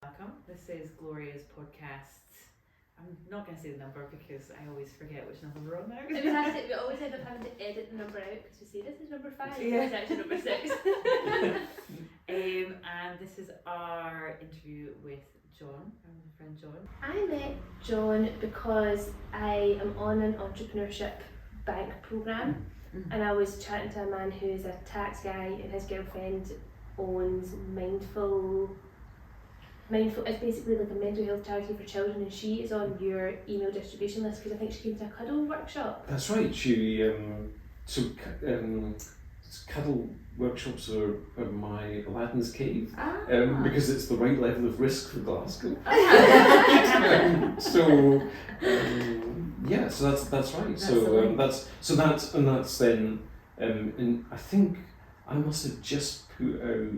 Welcome. This is Gloriahs podcast. I'm not going to say the number because I always forget which number we're on now. We always end up having to edit the number out because we say this is number 5, Yeah. it's actually number 6. And this is our interview with John, our friend John. I met John because I am on an entrepreneurship bank programme, and I was chatting to a man who is a tax guy, and his girlfriend owns Mindful. It's basically like a mental health charity for children, and she is on your email distribution list because I think she came to a cuddle workshop. That's right. She cuddle workshops are my Aladdin's cave because it's the right level of risk for Glasgow. So that's right. That's then and I think I must have just put out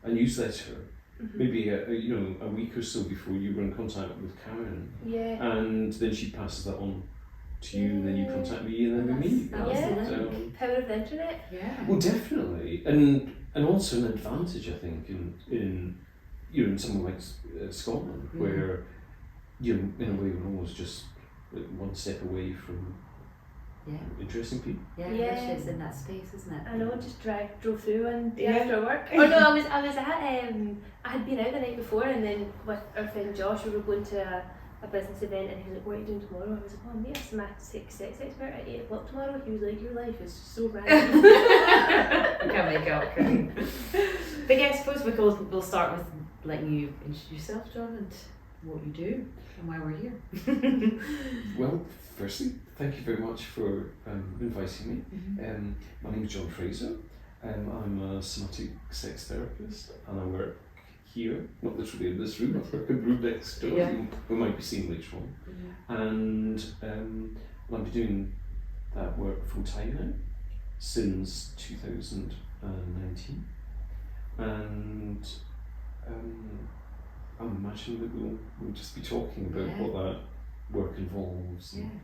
a newsletter. Maybe a week or so before you were in contact with Karen, and then she passes that on to you, and then you contact me, and then we meet. Power of the internet. Yeah. Well, definitely, and also an advantage, I think, in somewhere like Scotland, where in a way we're almost just one step away from interesting people. It's in that space, isn't it? I know, just drove through one day after work. Oh no, I was at I had been out the night before, and then with our friend Josh we were going to a business event, and he was like, "What are you doing tomorrow?" I was like, "Oh, I'm meeting a somatic sex expert at 8 o'clock tomorrow." He was like, "Your life is so random." I can't make out, can you? But yeah, I suppose we'll start with letting you introduce yourself, John, and what you do and why we're here. Well, firstly, thank you very much for inviting me. My name is John Fraser. I'm a somatic sex therapist, and I work here, not literally in this room, I work in the room next door, we might be seeing later on. And I've been doing that work full time now since 2019. And I'm imagining that we'll just be talking about what that work involves, and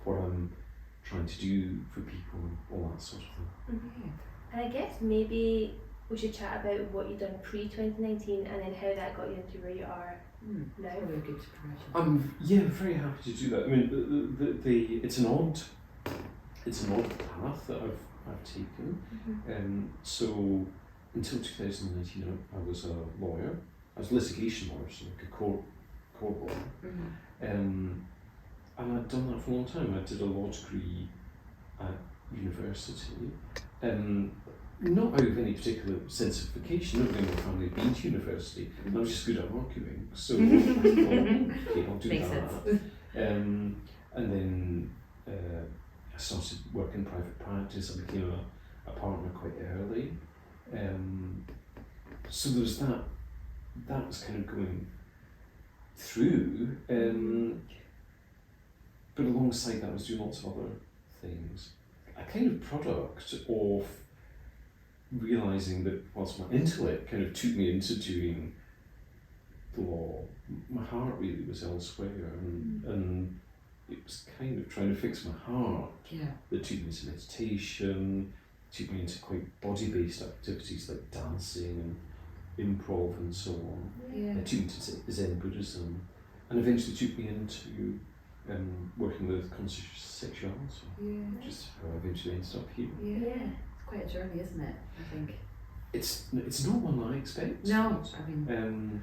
what I'm trying to do for people, and all that sort of thing. And I guess maybe we should chat about what you've done pre-2019 and then how that got you into where you are now. Probably a good progression. I'm very happy to do that. I mean, it's an odd path that I've taken. So until 2019, I was a lawyer. I was a litigation lawyer, so like a court lawyer. And I'd done that for a long time. I did a law degree at university, not out of any particular sense of vocation. Nobody in my family had been to university, and I was just good at arguing. So I thought, okay, I'll do Makes that. Sense. And then I started working in private practice. I became a partner quite early. So there was that. That was kind of going through. But alongside that, I was doing lots of other things. A kind of product of realising that whilst my intellect kind of took me into doing the law, my heart really was elsewhere, and it was kind of trying to fix my heart that took me into meditation, took me into quite body-based activities like dancing and improv and so on. It took me to Zen Buddhism, and eventually took me into working with conscious sexuality, which is how I eventually ended up here. It's quite a journey, isn't it? I think it's not one I expect. No, I mean,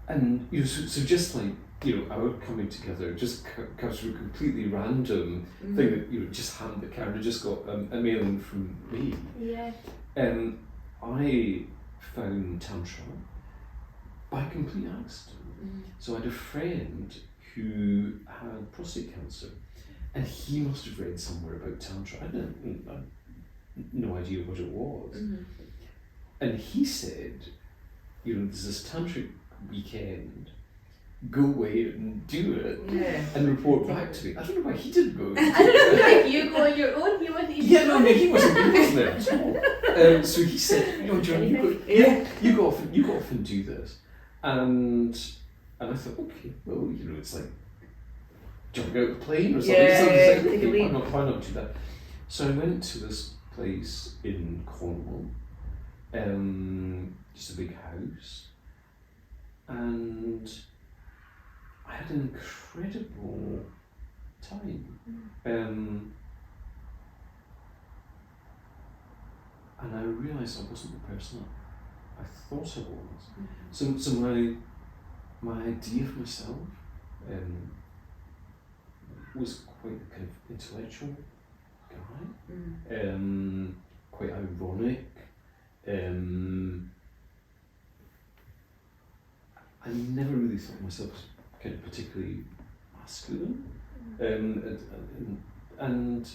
and so just like our coming together just comes from a completely random thing that just happened. That Karen just got a mailing from me. I found Tantra by complete accident. So I had a friend who had prostate cancer, and he must have read somewhere about Tantra. I had no idea what it was. And he said, there's this tantric weekend, go away and do it, and report back to me. I don't know why he didn't go. I don't know if you go on your own, he wasn't even he wasn't there at all. So he said, John, you go off and do this. And I thought, okay, well, it's like jumping out of a plane or something. Why not do that? So I went to this place in Cornwall, just a big house, and I had an incredible time. And I realised I wasn't the person I thought I was. So my idea of myself was quite a kind of intellectual guy, quite ironic. I never really thought of myself as kind of particularly masculine, and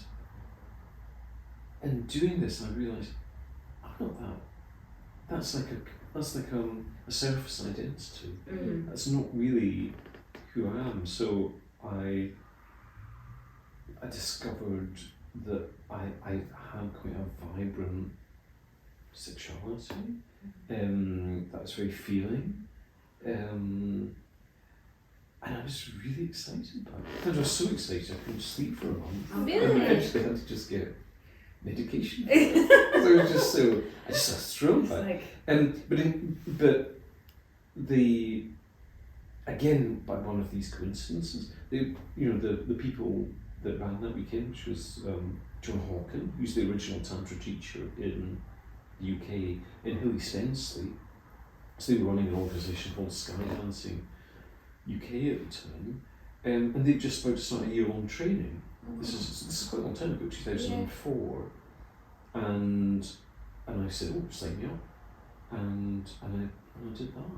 in doing this, I realised I'm not that. That's like a surface identity. That's not really who I am. So I discovered that I had quite a vibrant sexuality. That was very feeling. And I was really excited about it. I was so excited I couldn't sleep for a month. Really? And I actually had to just get medication. So I was just thrilled by it. But again, by one of these coincidences, the people that ran that weekend, which was John Hawken, who's the original Tantra teacher in the UK, in Hilly Spensley. So they were running an organisation called Skydancing UK at the time, and they just about to start a year-long training. This is quite a long time ago, 2004, and I said, "Oh, sign me up," and I did that,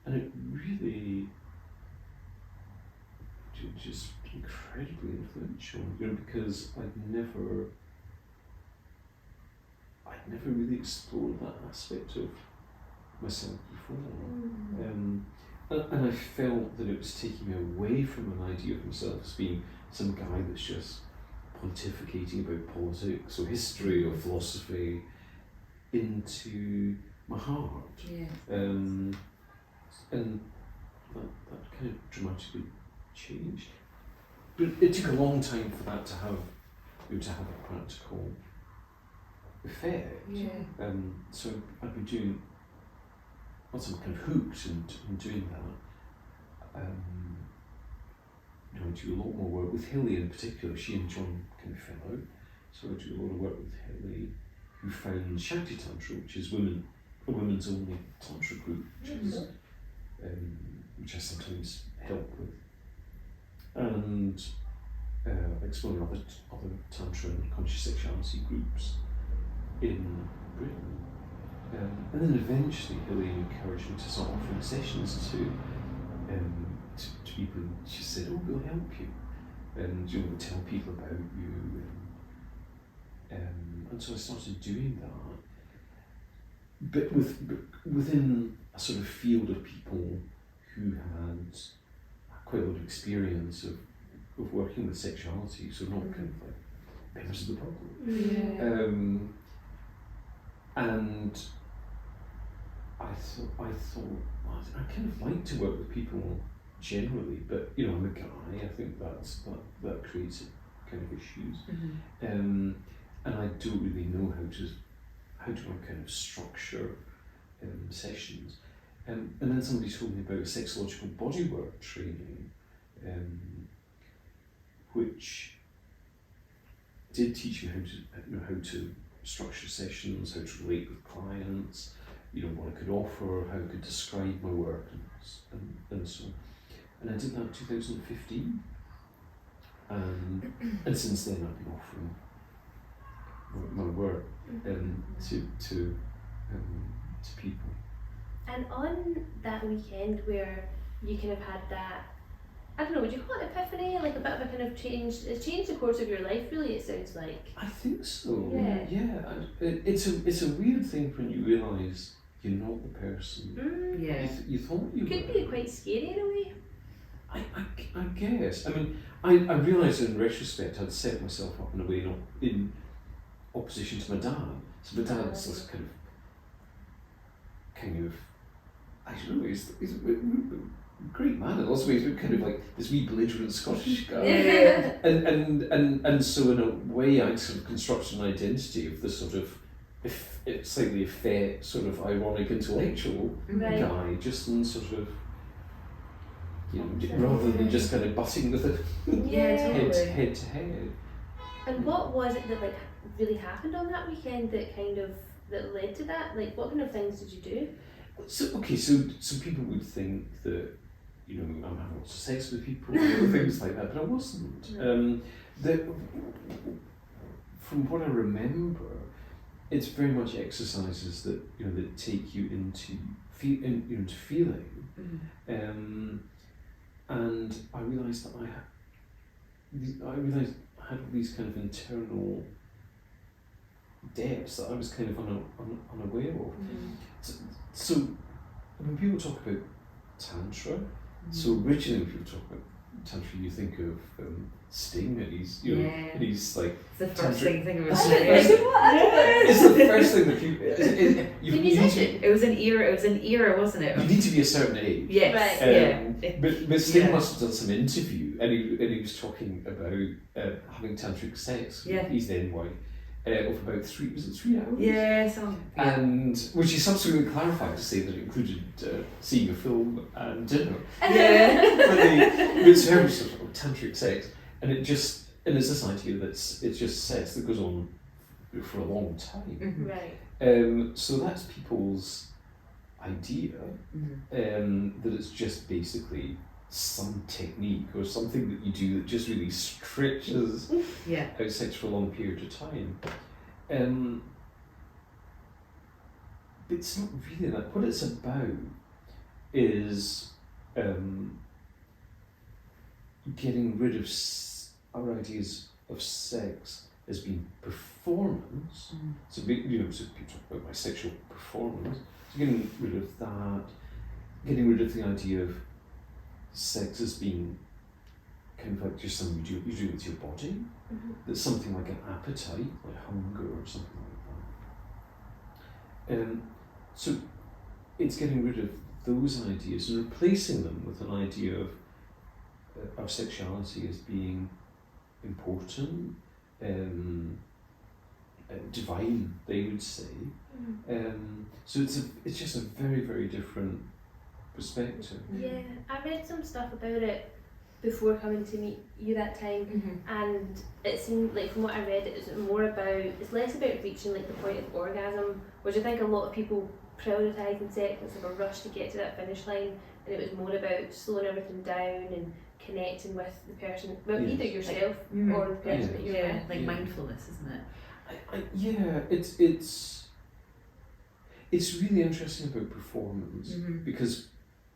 and it really just incredibly influential, because I'd never really explored that aspect of myself before, and I felt that it was taking me away from an idea of myself as being some guy that's just pontificating about politics or history or philosophy, into my heart. And that kind of dramatically changed. But it took a long time for that to have a practical effect. So I've been doing, once I'm kind of hooked in doing that, I do a lot more work with Hilly in particular. She and John kind of fell out, so I do a lot of work with Hilly, who found Shakti Tantra, which is a women's only tantra group, which I sometimes help with, and exploring other tantra and conscious sexuality groups in Britain. And then eventually Hilly encouraged me to start offering sessions to people. She said, "Oh, we'll help you, and we'll tell people about you." And so I started doing that, but within a sort of field of people who had quite a lot of experience of working with sexuality, so not kind of like members of the public. And I thought I kind of like to work with people generally, but I'm a guy. I think that creates kind of issues, and I don't really know how to kind of structure sessions. And then somebody told me about sexological bodywork training, which did teach me how to structure sessions, how to relate with clients, what I could offer, how I could describe my work, and so on. And I did that in 2015, and since then I've been offering my work to people. And on that weekend where you kind of had that, I don't know, would you call it epiphany? Like a bit of a kind of change, it changed the course of your life, really, it sounds like. I think so. Yeah. It's a weird thing when you realise you're not the person you thought you were. Could be quite scary in a way. I guess. I mean, I realised in retrospect I'd set myself up in a way in opposition to my dad. So my dad's this kind of I don't know, he's a great man in lots of ways, but kind of like this wee belligerent Scottish guy. And so in a way I'd sort of constructed an identity of this sort of if it's slightly effete, sort of ironic, intellectual Right. guy, just in sort of, Opposite. rather than just kind of butting with it Yeah, totally. head to head. And what was it that like really happened on that weekend that led to that? Like, what kind of things did you do? So people would think that I'm having lots of sex with people, things like that, but I wasn't. No. From what I remember, it's very much exercises that that take you into feeling. And I realised that I had all these kind of internal depths that I was kind of unaware of. So when people talk about Tantra, so originally when people talk about Tantra, you think of Sting, and he's and he's like It's the first thing of It's it. it's the first thing that people. You The need to, musician. It was an era, wasn't it? you need to be a certain age. Yes. Right. Yeah. But Sting Yeah. must have done some interview, and he was talking about having tantric sex with Yeah. his then wife of about 3 hours? Yeah. And which he subsequently clarified to say that it included seeing a film and dinner. Yeah. But it's very sort of tantric sex, and it's this idea that it's just sex that goes on for a long time. Right. So that's people's idea that it's just basically some technique or something that you do that just really stretches out sex for a long period of time. But it's not really that. What it's about is getting rid of our ideas of sex as being performance. So people talk about my sexual performance. So getting rid of that, getting rid of the idea of sex as being kind of like just something you do with your body. That's something like an appetite, like hunger or something like that. So it's getting rid of those ideas and replacing them with an idea of our sexuality as being important, divine, they would say. So it's just a very, very different perspective. Yeah, I read some stuff about it before coming to meet you that time, and it seemed like from what I read, it's less about reaching like the point of orgasm, which I think a lot of people prioritise in sex. It's like a rush to get to that finish line, and it was more about slowing everything down and connecting with the person, well, either yourself or the person that you're with. Like mindfulness, isn't it? It's really interesting about performance because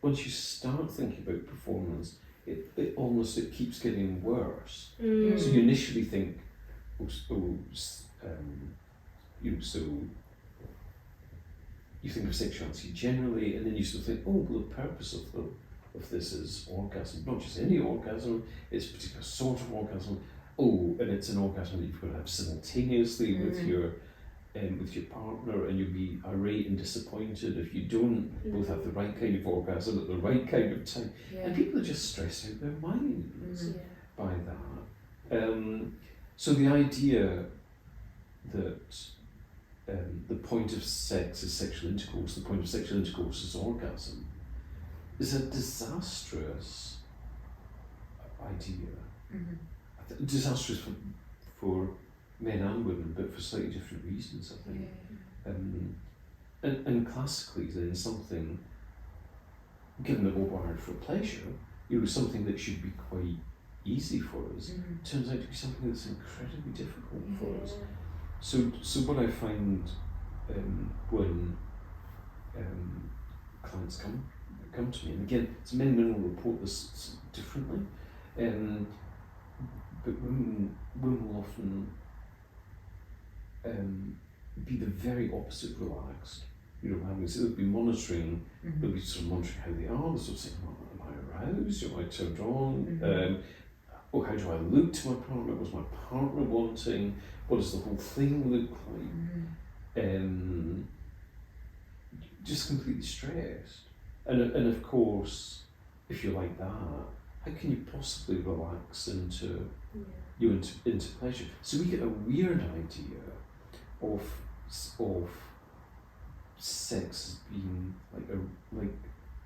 once you start thinking about performance, it keeps getting worse. So you initially think, so you think of sexuality generally, and then you sort of think, well, the purpose of this is orgasm, not just any orgasm, it's a particular sort of orgasm. And it's an orgasm that you've got to have simultaneously with your partner, and you'll be irate and disappointed if you don't both have the right kind of orgasm at the right kind of time. And people are just stressed out their minds by that. So the idea that the point of sex is sexual intercourse, the point of sexual intercourse is orgasm, is a disastrous idea. Disastrous for men and women, but for slightly different reasons, I think. And classically, then something, given that we're wired for pleasure, something that should be quite easy for us, turns out to be something that's incredibly difficult for us. So what I find when clients come to me, and again, men and women will report this differently, but women will often be the very opposite relaxed. They'll be monitoring, they'll be sort of monitoring how they are, they'll sort of saying, am I aroused, am I turned on, how do I look to my partner, what's my partner wanting, what does the whole thing look like, just completely stressed. And of course, if you're like that, how can you possibly relax into pleasure? So we get a weird idea of of sex as being like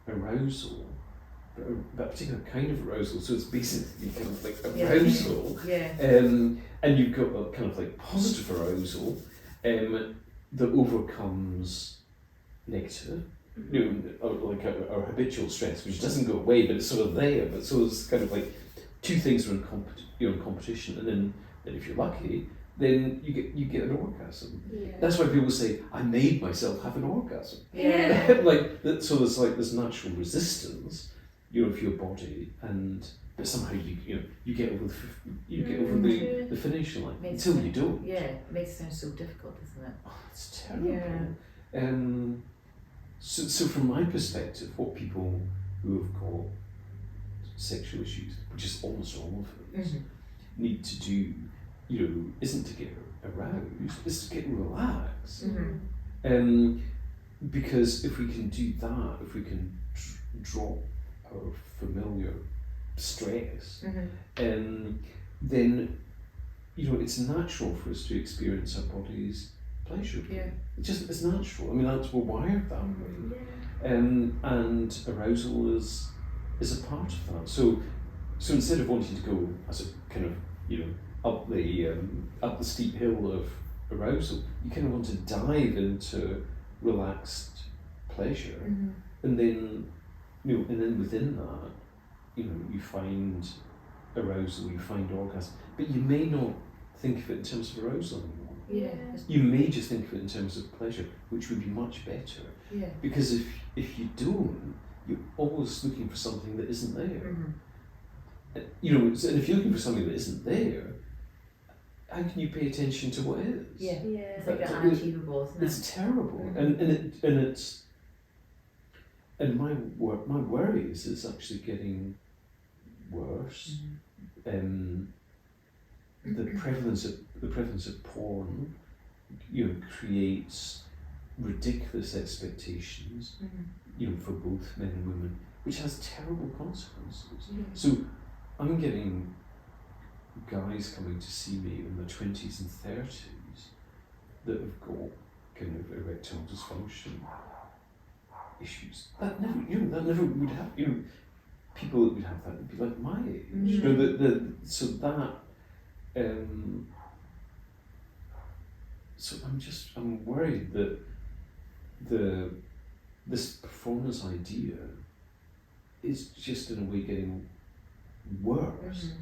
arousal, but a particular kind of arousal. So it's basically kind of like arousal, and you've got a kind of like positive arousal that overcomes negative, or like our habitual stress, which doesn't go away, but it's sort of there. But so it's kind of like two things are in competition, and then if you're lucky, then you get an orgasm. Yeah. That's why people say, I made myself have an orgasm. Yeah. Like that, so there's like this natural resistance, for your body, but somehow you get over the finish line until you don't. Yeah, it makes it sound so difficult, doesn't it? Oh, it's terrible. Yeah. So from my perspective, what people who have got sexual issues, which is almost all of us, need to do, isn't to get aroused, it's to get relaxed. Because if we can do that, if we can drop our familiar stress, then it's natural for us to experience our body's pleasure. Yeah. It's natural. I mean, we're wired that way. And arousal is a part of that. So instead of wanting to go as a kind of up the steep hill of arousal, you kind of want to dive into relaxed pleasure, and then within that, you find arousal, you find orgasm, but you may not think of it in terms of arousal anymore. Yeah. You may just think of it in terms of pleasure, which would be much better. Yeah. Because if you don't, you're always looking for something that isn't there. And if you're looking for something that isn't there, how can you pay attention to what is? Yeah. Yeah. It's like unachievable, isn't it? It's terrible, and my worry is it's actually getting worse. The prevalence of porn, creates ridiculous expectations, for both men and women, which has terrible consequences. So I'm getting guys coming to see me in their 20s and 30s that have got kind of erectile dysfunction issues. That never would have, people that would have that would be like my age. So I'm worried that this performance idea is just in a way getting worse.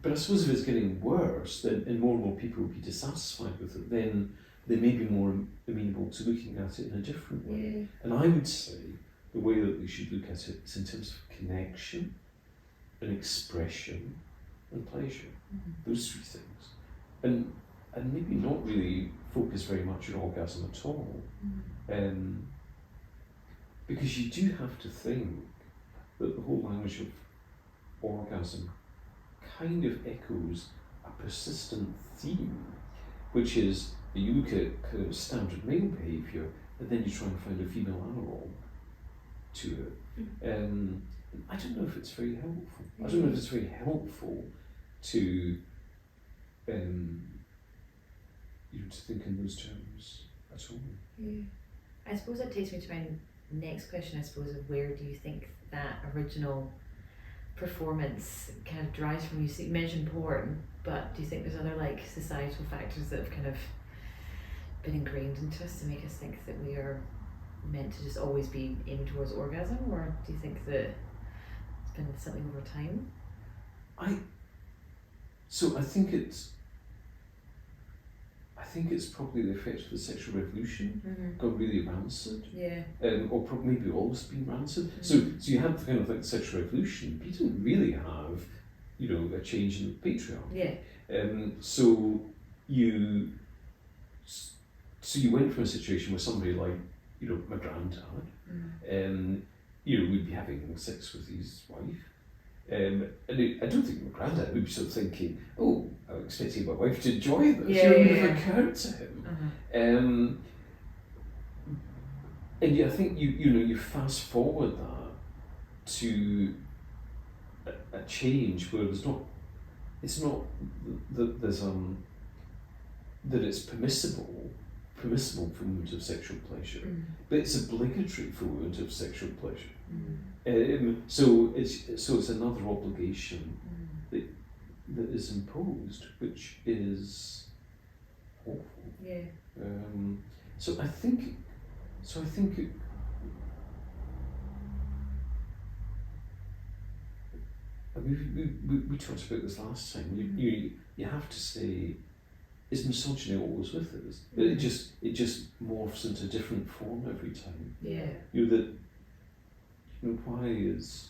But I suppose if it's getting worse, then and more people will be dissatisfied with it, then they may be more amenable to looking at it in a different way. And I would say the way that we should look at it is in terms of connection and expression and pleasure. Those three things. And maybe not really focus very much on orgasm at all. Because you do have to think that the whole language of orgasm kind of echoes a persistent theme, which is that you look at kind of standard male behaviour and then you try and find a female analog to it. I don't know if it's very helpful. I don't know if it's very helpful to to think in those terms at all. Yeah. I suppose that takes me to my next question, I suppose, of where do you think that original performance kind of derives from? You mentioned porn, but do you think there's other like societal factors that have kind of been ingrained into us to make us think that we are meant to just always be aiming towards orgasm, or do you think that it's been something over time? I think it's probably the effect of the sexual revolution got really rancid. Yeah. Or maybe always been rancid. So you had the kind of like the sexual revolution, but you didn't really have, a change in the patriarchy. Yeah. So you went from a situation where somebody like, my granddad, would be having sex with his wife. And I don't think my granddad would be sort of thinking, oh, I'm expecting my wife to enjoy this. It would never occurred to him. And yet I think you fast forward that to a change where it's not that it's permissible permissible for women to have sexual pleasure, Mm. but it's obligatory for women to have sexual pleasure. Mm. So it's another obligation Mm. that is imposed, which is awful. Yeah. So I think it, I mean, we talked about this last time. You have to say, is misogyny always with us? But it just morphs into a different form every time. Yeah. Why is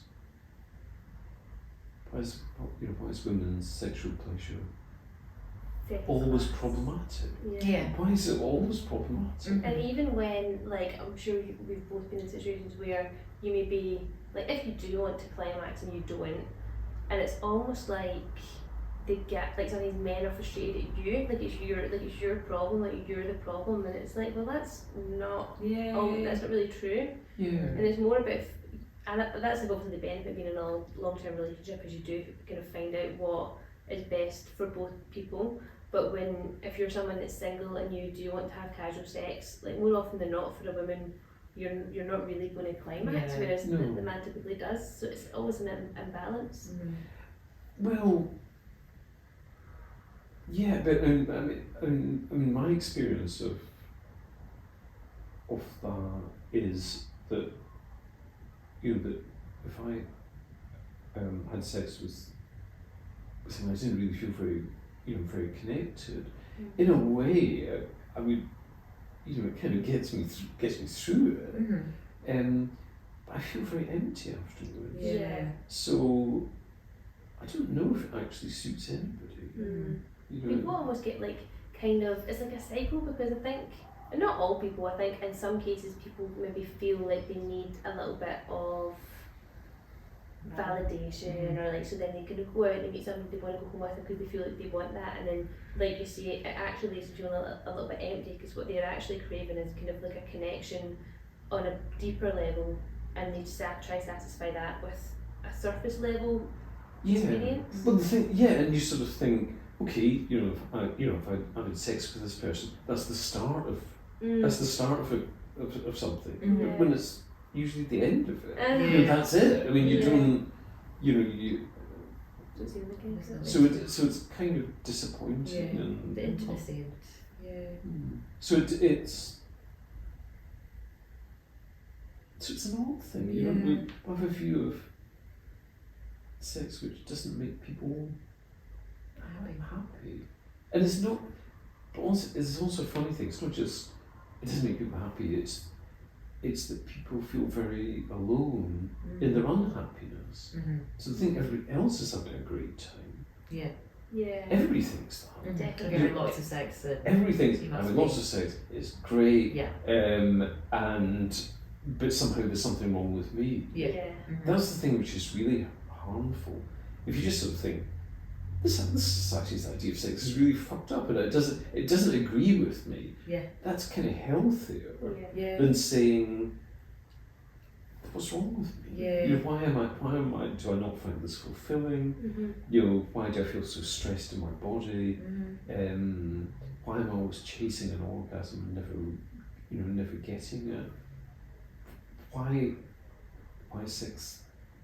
women's sexual pleasure always problematic? Yeah. Why is it always problematic? Mhm. And even when, like, I'm sure we've both been in situations where you may be, like, if you do want to climax and you don't, and it's almost like they get, like, sometimes men are frustrated at you, like it's your problem, like you're the problem, and it's like, well, that's not, that's not really true. Yeah. And it's more about, and that's like obviously the benefit of being in a long-term relationship, is you do kind of find out what is best for both people. But if you're someone that's single and you do want to have casual sex, like more often than not for a woman, you're not really going to climax, Yeah. whereas No. the man typically does. So it's always an imbalance. Mm. Well, yeah, but I mean, my experience of that is that that if I had sex with someone I didn't really feel very connected, in a way, I mean, it kind of gets me through it. Mhm. But I feel very empty afterwards. Yeah. So I don't know if it actually suits anybody. Mm. You know, People almost get like kind of, it's like a cycle, because I think, and not all people, I think in some cases people maybe feel like they need a little bit of validation, or like, so then they kind of go out and meet someone they want to go home with because they feel like they want that, and then like you say, it actually leaves them feeling a little bit empty, because what they're actually craving is kind of like a connection on a deeper level, and they just try to satisfy that with a surface level experience. But the thing, and you sort of think, okay, if I had sex with this person, that's the start of of something. Mhm. But when it's usually the end of it, Yeah. that's it. I mean, you Yeah. don't, you Don't see the kind of so it's kind of disappointing. Yeah. And The intimacy and so it's an odd thing. Yeah. We have a view of sex which doesn't make people happy, and it's not. But also, it's also a funny thing. It's not just it doesn't make people happy. It's that people feel very alone in their unhappiness. Mhm. So they think everybody else is having a great time. Yeah. Yeah. Everybody thinks that. Mhm. Definitely. Having lots of sex. Everything. You must Having be. lots of sex is great. Yeah. But somehow there's something wrong with me. Yeah. Mhm. That's the thing which is really harmful. If you just sort of think, this society's idea of sex is really fucked up and it doesn't agree with me. Yeah. That's kind of healthier Yeah. than saying, what's wrong with me? Yeah. Why do I not find this fulfilling? Mm-hmm. Why do I feel so stressed in my body? Mhm. Why am I always chasing an orgasm and never getting it? Why is sex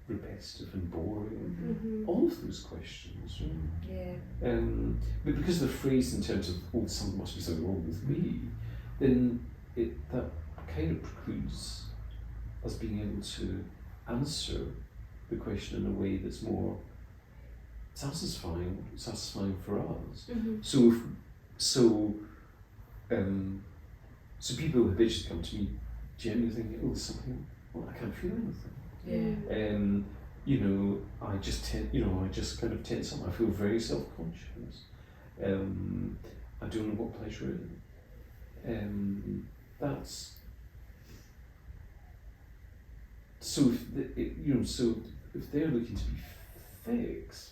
repetitive and boring? Mm-hmm. All of those questions. Yeah. But because they're phrased in terms of, something must be something wrong with me, then that kind of precludes us being able to answer the question in a way that's more satisfying for us. Mm-hmm. So people who habitually come to me genuinely thinking, there's something, I can't feel anything. Yeah. I just kind of tense up. I feel very self-conscious. I don't know what pleasure is. That's so. If they're looking to be fixed,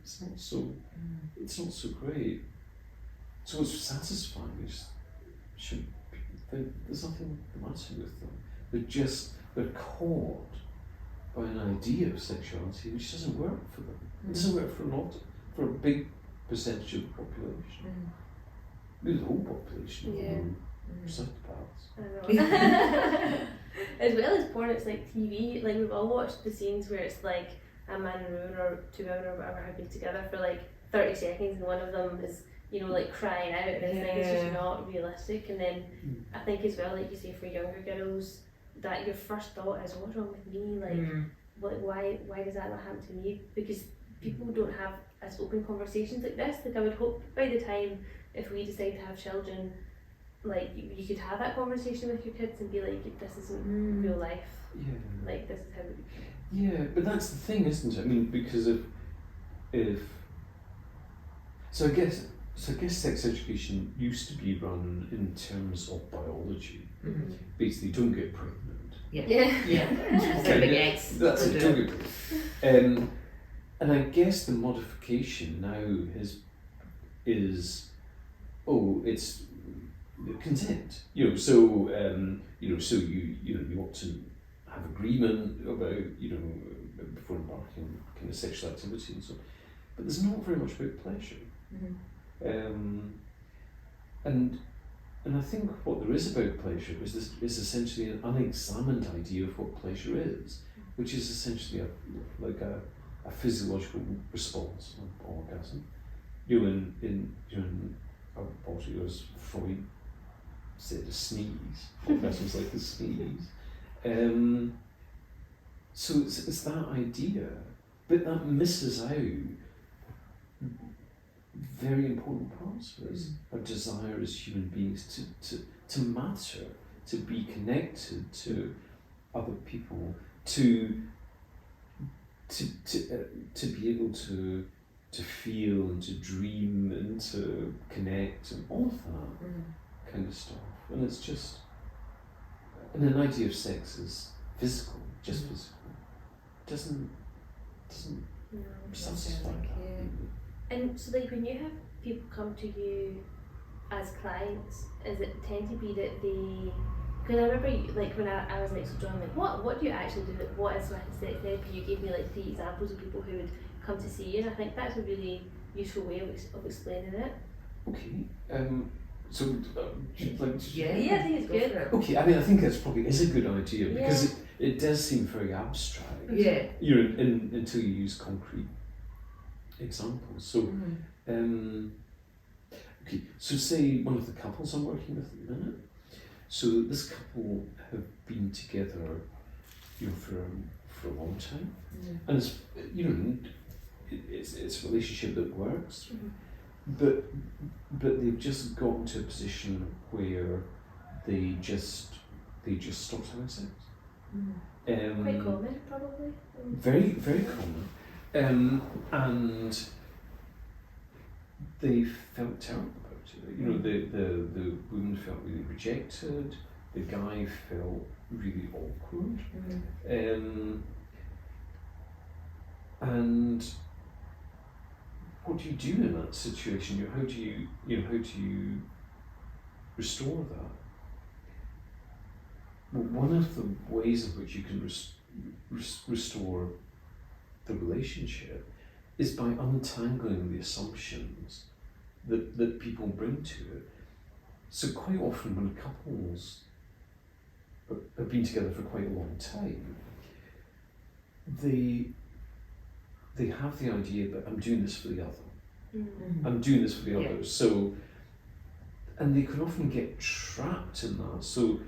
it's not so. It's not so great. So what's satisfying is there's nothing the matter with them. They're caught by an idea of sexuality which doesn't work for them. It doesn't work for a big percentage of the population. the whole population of Yeah. psychopaths. I know. As well as porn, it's like TV. Like we've all watched the scenes where it's like a man and a woman or two women or whatever have been together for like 30 seconds, and one of them is, you know, like crying out, and it's like it's just not realistic. And then I think as well, like you say, for younger girls, that your first thought is, what's wrong with me? Like, why does that not happen to me? Because people don't have as open conversations like this. Like I would hope by the time if we decide to have children, like you could have that conversation with your kids and be like, this isn't real life. Yeah. Like this is how. Yeah, but that's the thing, isn't it? I mean, because if so, I guess sex education used to be run in terms of biology. Mm-hmm. Basically, don't get pregnant. Yeah. Big eggs. That's it. Don't get pregnant. And I guess the modification now is it's consent. So you ought to have agreement about before embarking on kind of sexual activity and so on. But there's not very much about pleasure. And I think what there is about pleasure is essentially an unexamined idea of what pleasure is, which is essentially a physiological response of orgasm. In our body, as Freud said, a sneeze. Orgasm's like a sneeze. So it's that idea, but that misses out very important parts of us. Our desire as human beings to matter, to be connected to other people, to be able to feel and to dream and to connect and all of that kind of stuff. And it's just, and an idea of sex is physical, just physical, doesn't satisfy that. And so, like, when you have people come to you as clients, is it tend to be that they? Because I remember, like, when I was like, so John, like, what do you actually do? Like, what is somatic sex therapy? You gave me like 3 examples of people who would come to see you, and I think that's a really useful way of explaining it. Okay. So, do you like to? Yeah, I think it's good. Okay, I mean, I think that's probably is a good idea because it does seem very abstract. Yeah. Until you use concrete examples. So, okay. So, say one of the couples I'm working with at the minute. So this couple have been together, for a long time, and it's it's a relationship that works, but they've just gotten to a position where they just stopped having sex. Quite common, probably. Very, very common, and they felt terrible about it. The woman felt really rejected. The guy felt really awkward. And what do you do in that situation? How do you restore that? Well, one of the ways in which you can restore the relationship is by untangling the assumptions that people bring to it. So quite often when couples have been together for quite a long time, they have the idea that I'm doing this for the other. I'm doing this for the other. So, and they can often get trapped in that. So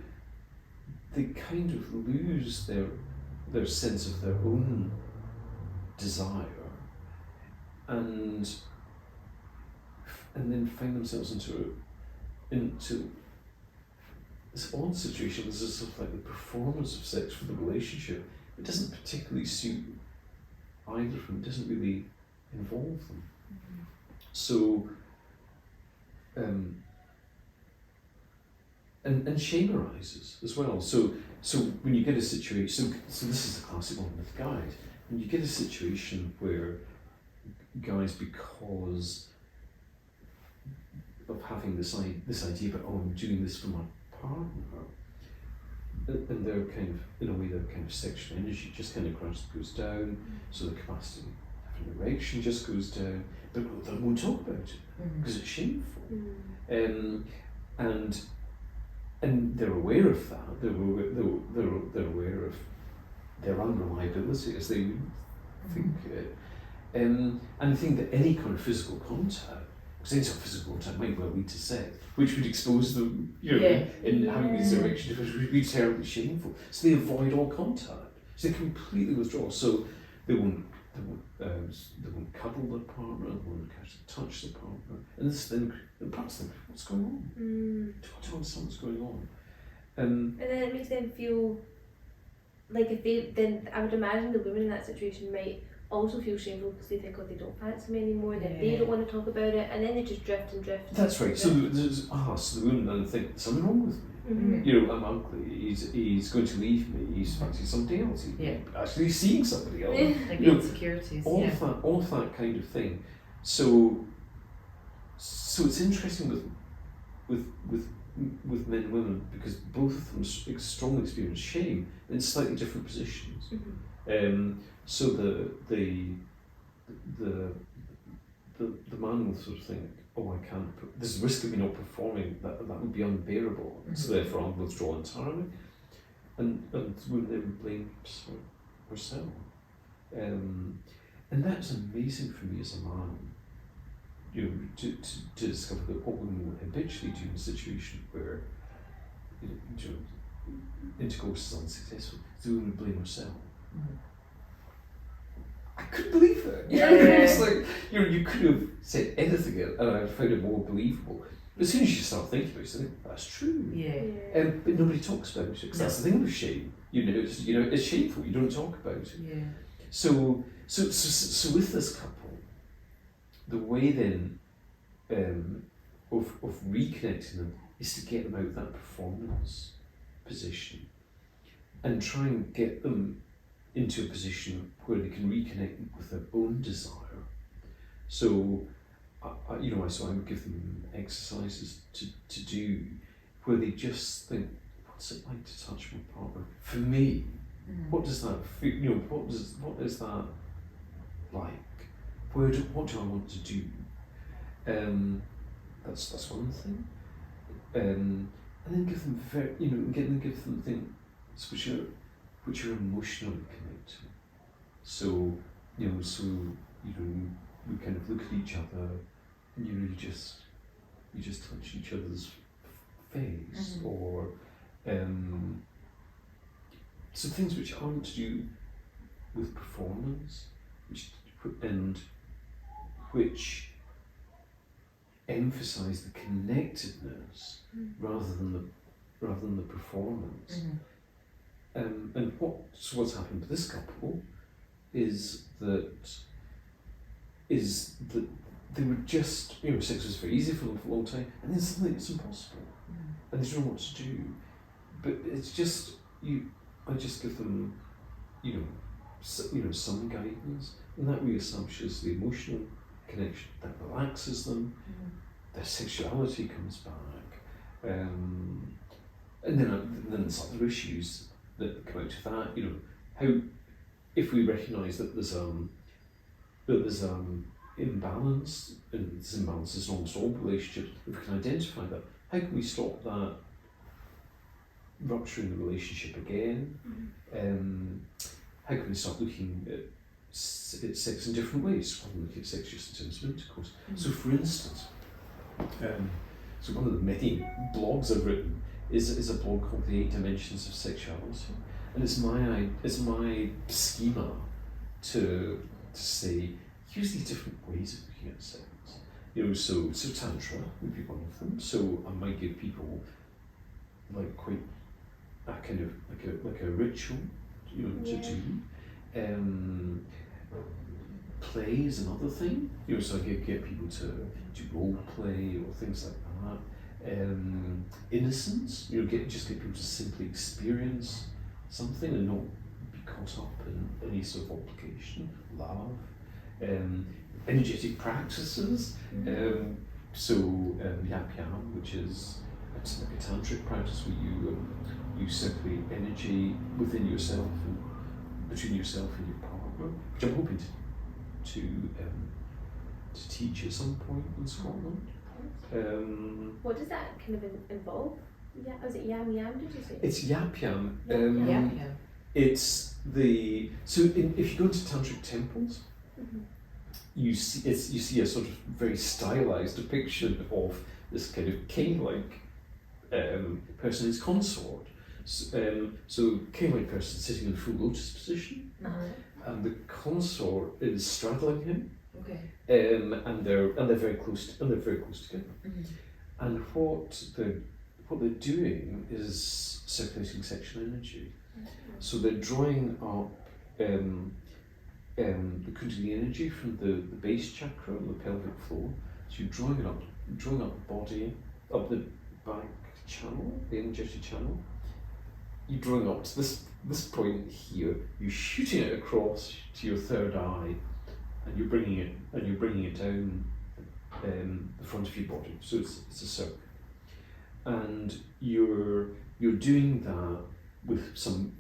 they kind of lose their sense of their own desire, and then find themselves into this odd situation. This is sort of like the performance of sex for the relationship. It doesn't particularly suit either of them. It doesn't really involve them. So, and shame arises as well. So when you get a situation, so this is the classic one with guys. When you get a situation where guys, because of having this idea about, I'm doing this for my partner, and they're kind of, in a way, their kind of sexual energy just kind of gradually goes down, so the capacity erection just goes down, but they won't talk about it because it's shameful. And they're aware of that. They're aware of their unreliability as they think it. And I think that any kind of physical contact, because any sort of physical contact might well lead to sex, which would expose them, in having these erection difficulties, would be terribly shameful. So they avoid all contact. So they completely withdraw. So they won't cuddle their partner, they won't touch their partner. And this then perhaps think, what's going on? Do I understand what's going on? And then it makes them feel like then I would imagine the women in that situation might also feel shameful because they think, oh, they don't fancy me anymore, then they don't want to talk about it, and then they just drift and drift. That's right. So there's so the women then think, there's something wrong with me. I'm ugly, he's going to leave me, he's fancying somebody else, he's actually seeing somebody else. Like insecurities. All of that kind of thing. So it's interesting with men and women because both of them strongly experience shame in slightly different positions. So the man will sort of think, oh, I can't. There's a risk of me not performing. That would be unbearable. So therefore, I'll withdraw entirely. And women then blame herself. And that's amazing for me as a man. To discover that what women will habitually do in a situation where intercourse is unsuccessful, the woman would blame herself. I couldn't believe it. It's like you could have said anything and I found it more believable. But as soon as you start thinking about it, you think that's true. But nobody talks about it because that's the thing with shame. It's shameful. You don't talk about it. So with this couple, the way then of reconnecting them is to get them out of that performance position and try and get them into a position where they can reconnect with their own desire. So, I would give them exercises to do where they just think, what's it like to touch my partner? For me, what does that feel? What is that like? What do I want to do? That's one thing. And then give them give them things which are emotionally connected. So we kind of look at each other, and you just touch each other's face, or so things which aren't to do with performance, which emphasise the connectedness rather than the performance. And what's happened to this couple is that they were just, sex was very easy for them for a long time, and then suddenly it's impossible, and they don't know what to do. But it's just I just give them, some guidance, and that reestablishes the emotional connection, that relaxes them, their sexuality comes back, and then there's other issues that come out of that. How if we recognise that there's imbalance, and this imbalance is almost all relationships, if we can identify that, how can we stop that rupturing the relationship again? How can we start looking at sex in different ways rather than looking at sex just in terms of intercourse? So for instance, so one of the many blogs I've written is a blog called The 8 Dimensions of Sexuality, and it's my schema to say, here's these different ways of looking at sex. So tantra would be one of them. So I might give people like quite a kind of like a ritual, to do. Play is another thing. So I get people to do role play or things like that. Innocence, get people to simply experience something and not be caught up in any sort of obligation. Love, energetic practices. So yap yam, which is it's like a tantric practice where you separate energy within yourself and between yourself and your partner, which I'm hoping to teach at some point in Scotland. What does that kind of involve? Yeah, was it yam yam? Did you say? It's yap yam. Yeah. It's the if you go into tantric temples, you see a sort of very stylized depiction of this kind of king-like person, his consort. So king-like person sitting in full lotus position, and the consort is straddling him. Okay. And they're very close together. And what they're doing is circulating sexual energy. So they're drawing up the Kundalini energy from the base chakra, the pelvic floor. So you're drawing up the body, up the back channel, the energetic channel. You're drawing up to this point here. You're shooting it across to your third eye, and you're bringing it down the front of your body. So it's a circle, and you're doing that with some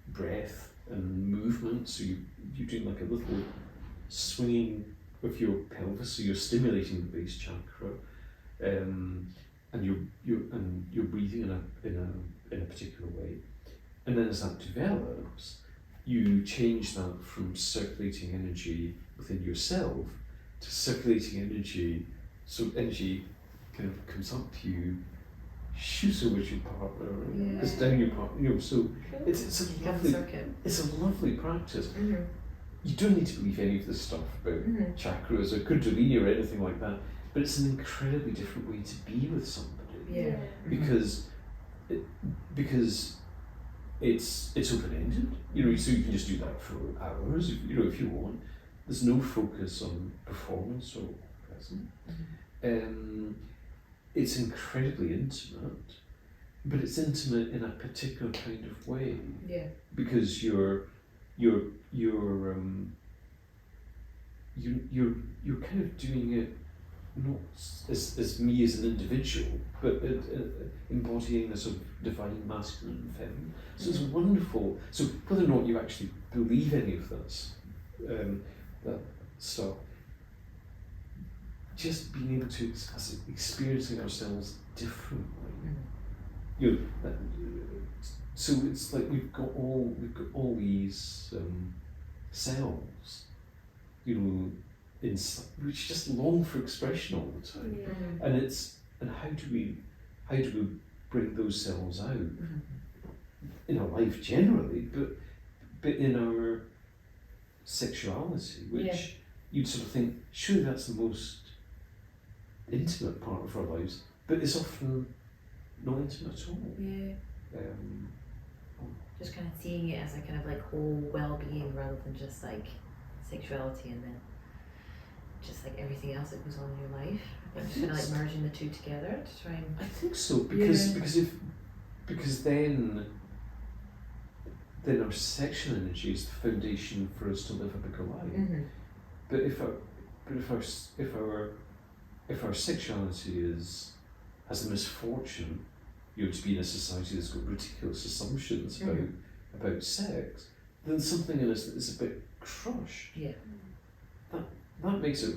breath and movement. So you're doing like a little swinging of your pelvis. So you're stimulating the base chakra, and you're breathing in a particular way. And then as that develops, you change that from circulating energy within yourself to circulating energy. So energy kind of comes up to you, shoots over to your partner, goes down your partner. So it's a lovely practice. You don't need to believe any of this stuff about chakras or Kundalini or anything like that, but it's an incredibly different way to be with somebody. Yeah. Because it's open-ended, so you can just do that for hours, if you want. There's no focus on performance or present. It's incredibly intimate, but it's intimate in a particular kind of way. Yeah. Because you're kind of doing it not as me as an individual, but embodying a sort of divine masculine and feminine. So it's wonderful. So whether or not you actually believe any of this, that stuff, just being able to experiencing ourselves differently. So it's like we've got all these cells, which just long for expression all the time. And how do we bring those cells out in our life generally, but in our sexuality, which you'd sort of think, surely that's the most intimate part of our lives, but it's often not intimate at all. Yeah. Just kind of seeing it as a kind of like whole well-being rather than just like sexuality and then just like everything else that goes on in your life. I think just kind of like merging the two together to try and. I think so, because then our sexual energy is the foundation for us to live a bigger life. But if our sexuality has the misfortune, to be in a society that's got ridiculous assumptions about sex, then something in us that is a bit crushed. Yeah. That makes it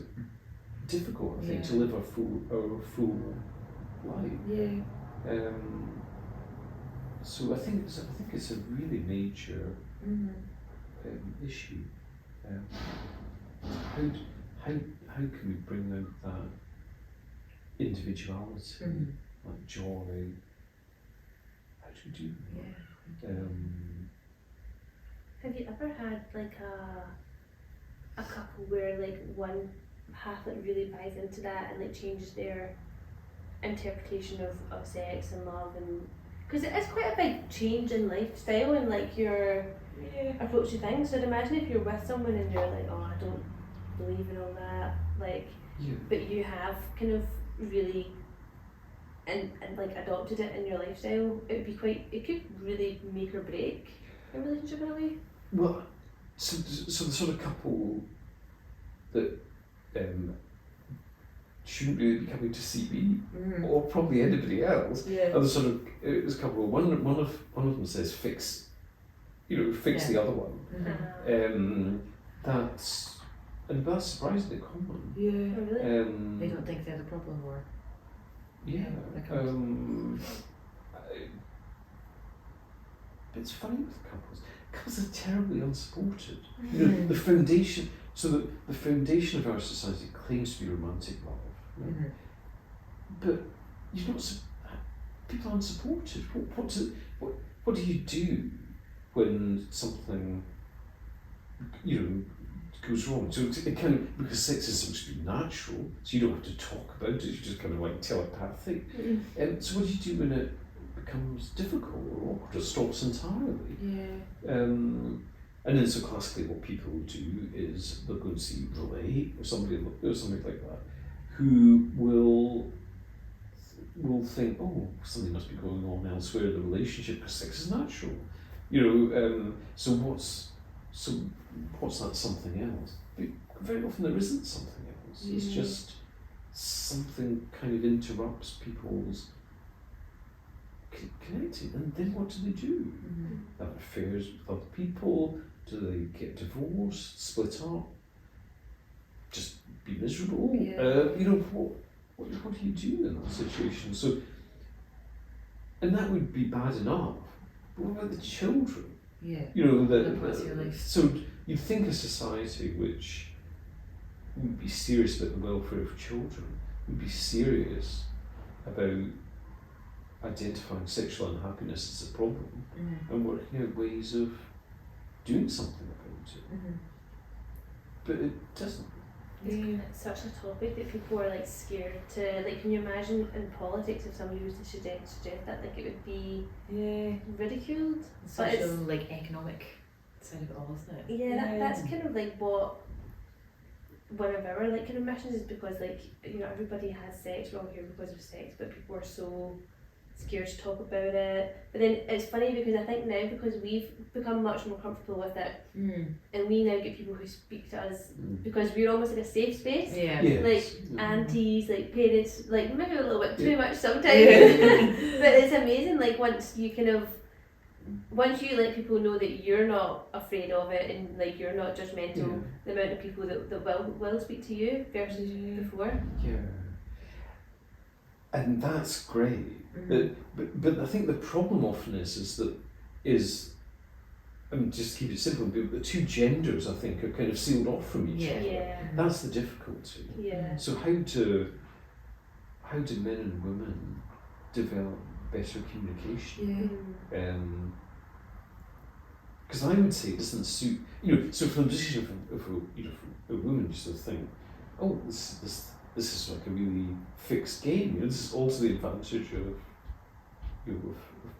difficult, I think, to live our full life. Yeah. So I think it's a really major issue. How can we bring out that individuality, like joy? How do we do that? Yeah. Have you ever had like a couple where like one half like really buys into that and like changes their interpretation of sex and love, and because it is quite a big change in lifestyle and like your approach to things. So I'd imagine if you're with someone and you're like, oh, I don't believe in all that, like, but you have kind of really and like adopted it in your lifestyle, it could really make or break a relationship in a way. Well, so the sort of couple that shouldn't really be coming to see me or probably anybody else. And the sort of it was a couple. One of them says fix the other one. That's and that's surprisingly common. Yeah. Oh, really? They don't think they're the problem, or Yeah. Like couples. It's funny with couples. Couples are terribly unsupported. You know, the foundation. So the foundation of our society claims to be romantic love, right? Mhm. But you're not. People aren't supported. What do you do when something, you know, goes wrong? So it kind of, because sex is supposed to be natural, so you don't have to talk about it. You just kind of like telepathic. So what do you do when it becomes difficult or awkward or stops entirely? Yeah. And then so classically what people do is they'll go and see Relate or somebody like that, who will think, oh, something must be going on elsewhere in the relationship because sex is natural. You know, so what's that something else? But very often there isn't something else. It's just something kind of interrupts people's connecting, and then what do they do? Have affairs with other people? Do they get divorced, split up, just be miserable? You know, what do you do in that situation? So, and that would be bad enough. But what about the children? Yeah. You know, That parts of your life. so you'd think a society which would be serious about the welfare of children would be serious about identifying sexual unhappiness as a problem and working out ways of doing something about it. But it doesn't. It's such a topic that people are like scared to, like, can you imagine in politics if somebody was to suggest that, like, it would be ridiculed? Social, like, economic side of it all, isn't it? Yeah, that's kind of like what one of our like kind of missions is, because, like, you know, everybody has sex, we're all here because of sex, but people are so scared to talk about it. But then it's funny because I think now, because we've become much more comfortable with it, and we now get people who speak to us because we're almost like a safe space. Like aunties, like parents, like maybe a little bit too much sometimes. But it's amazing, like once you let people know that you're not afraid of it and like you're not judgmental, the amount of people that will speak to you versus before. And that's great. But I think the problem often is I mean, just to keep it simple, the two genders, I think, are kind of sealed off from each other. That's the difficulty. So how do men and women develop better communication? Because I would say it doesn't suit, you know, so from the position of a woman, you sort of think, oh, this is like a really fixed game, you know, this is all to the advantage of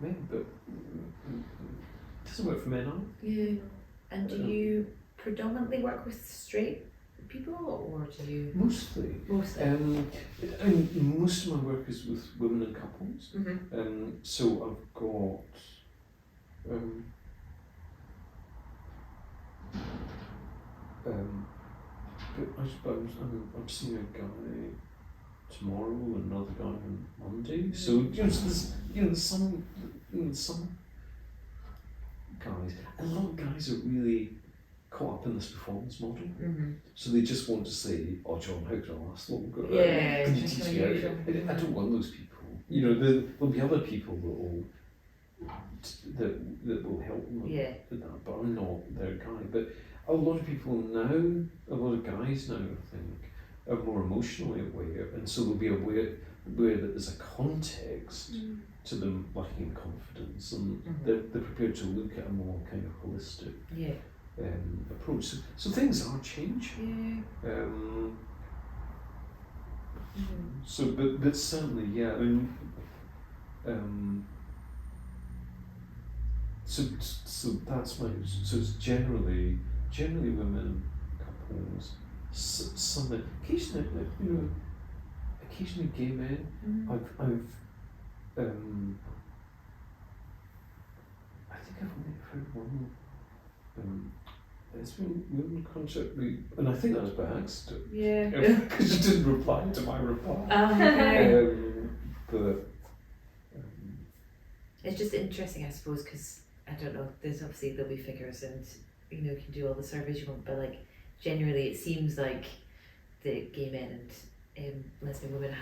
men, but it doesn't work for men either. And do you predominantly work with straight people, or do you? Mostly. I mean, most of my work is with women and couples. So I've got but I'm seeing a guy tomorrow and another guy on Monday. So there's some guys, and a lot of guys are really caught up in this performance model. So they just want to say, "Oh, John, how can I last longer? Can you teach me how?" I don't want those people. You know, there'll be other people that will help them with that, but I'm not their guy. But a lot of people now, a lot of guys now, I think, are more emotionally aware, and so they'll be aware that there's a context to them lacking confidence, and they're prepared to look at a more kind of holistic approach. So things are changing. So, but certainly, I mean, so that's my. So it's generally women, couples, some occasionally, you know, occasionally gay men. I think I've only heard one. It's been women concert, and I think that was by accident. Because you didn't reply to my reply. But it's just interesting, I suppose, because I don't know. There's obviously there'll be figures, and you know, you can do all the surveys you want, but like generally it seems like the gay men and lesbian women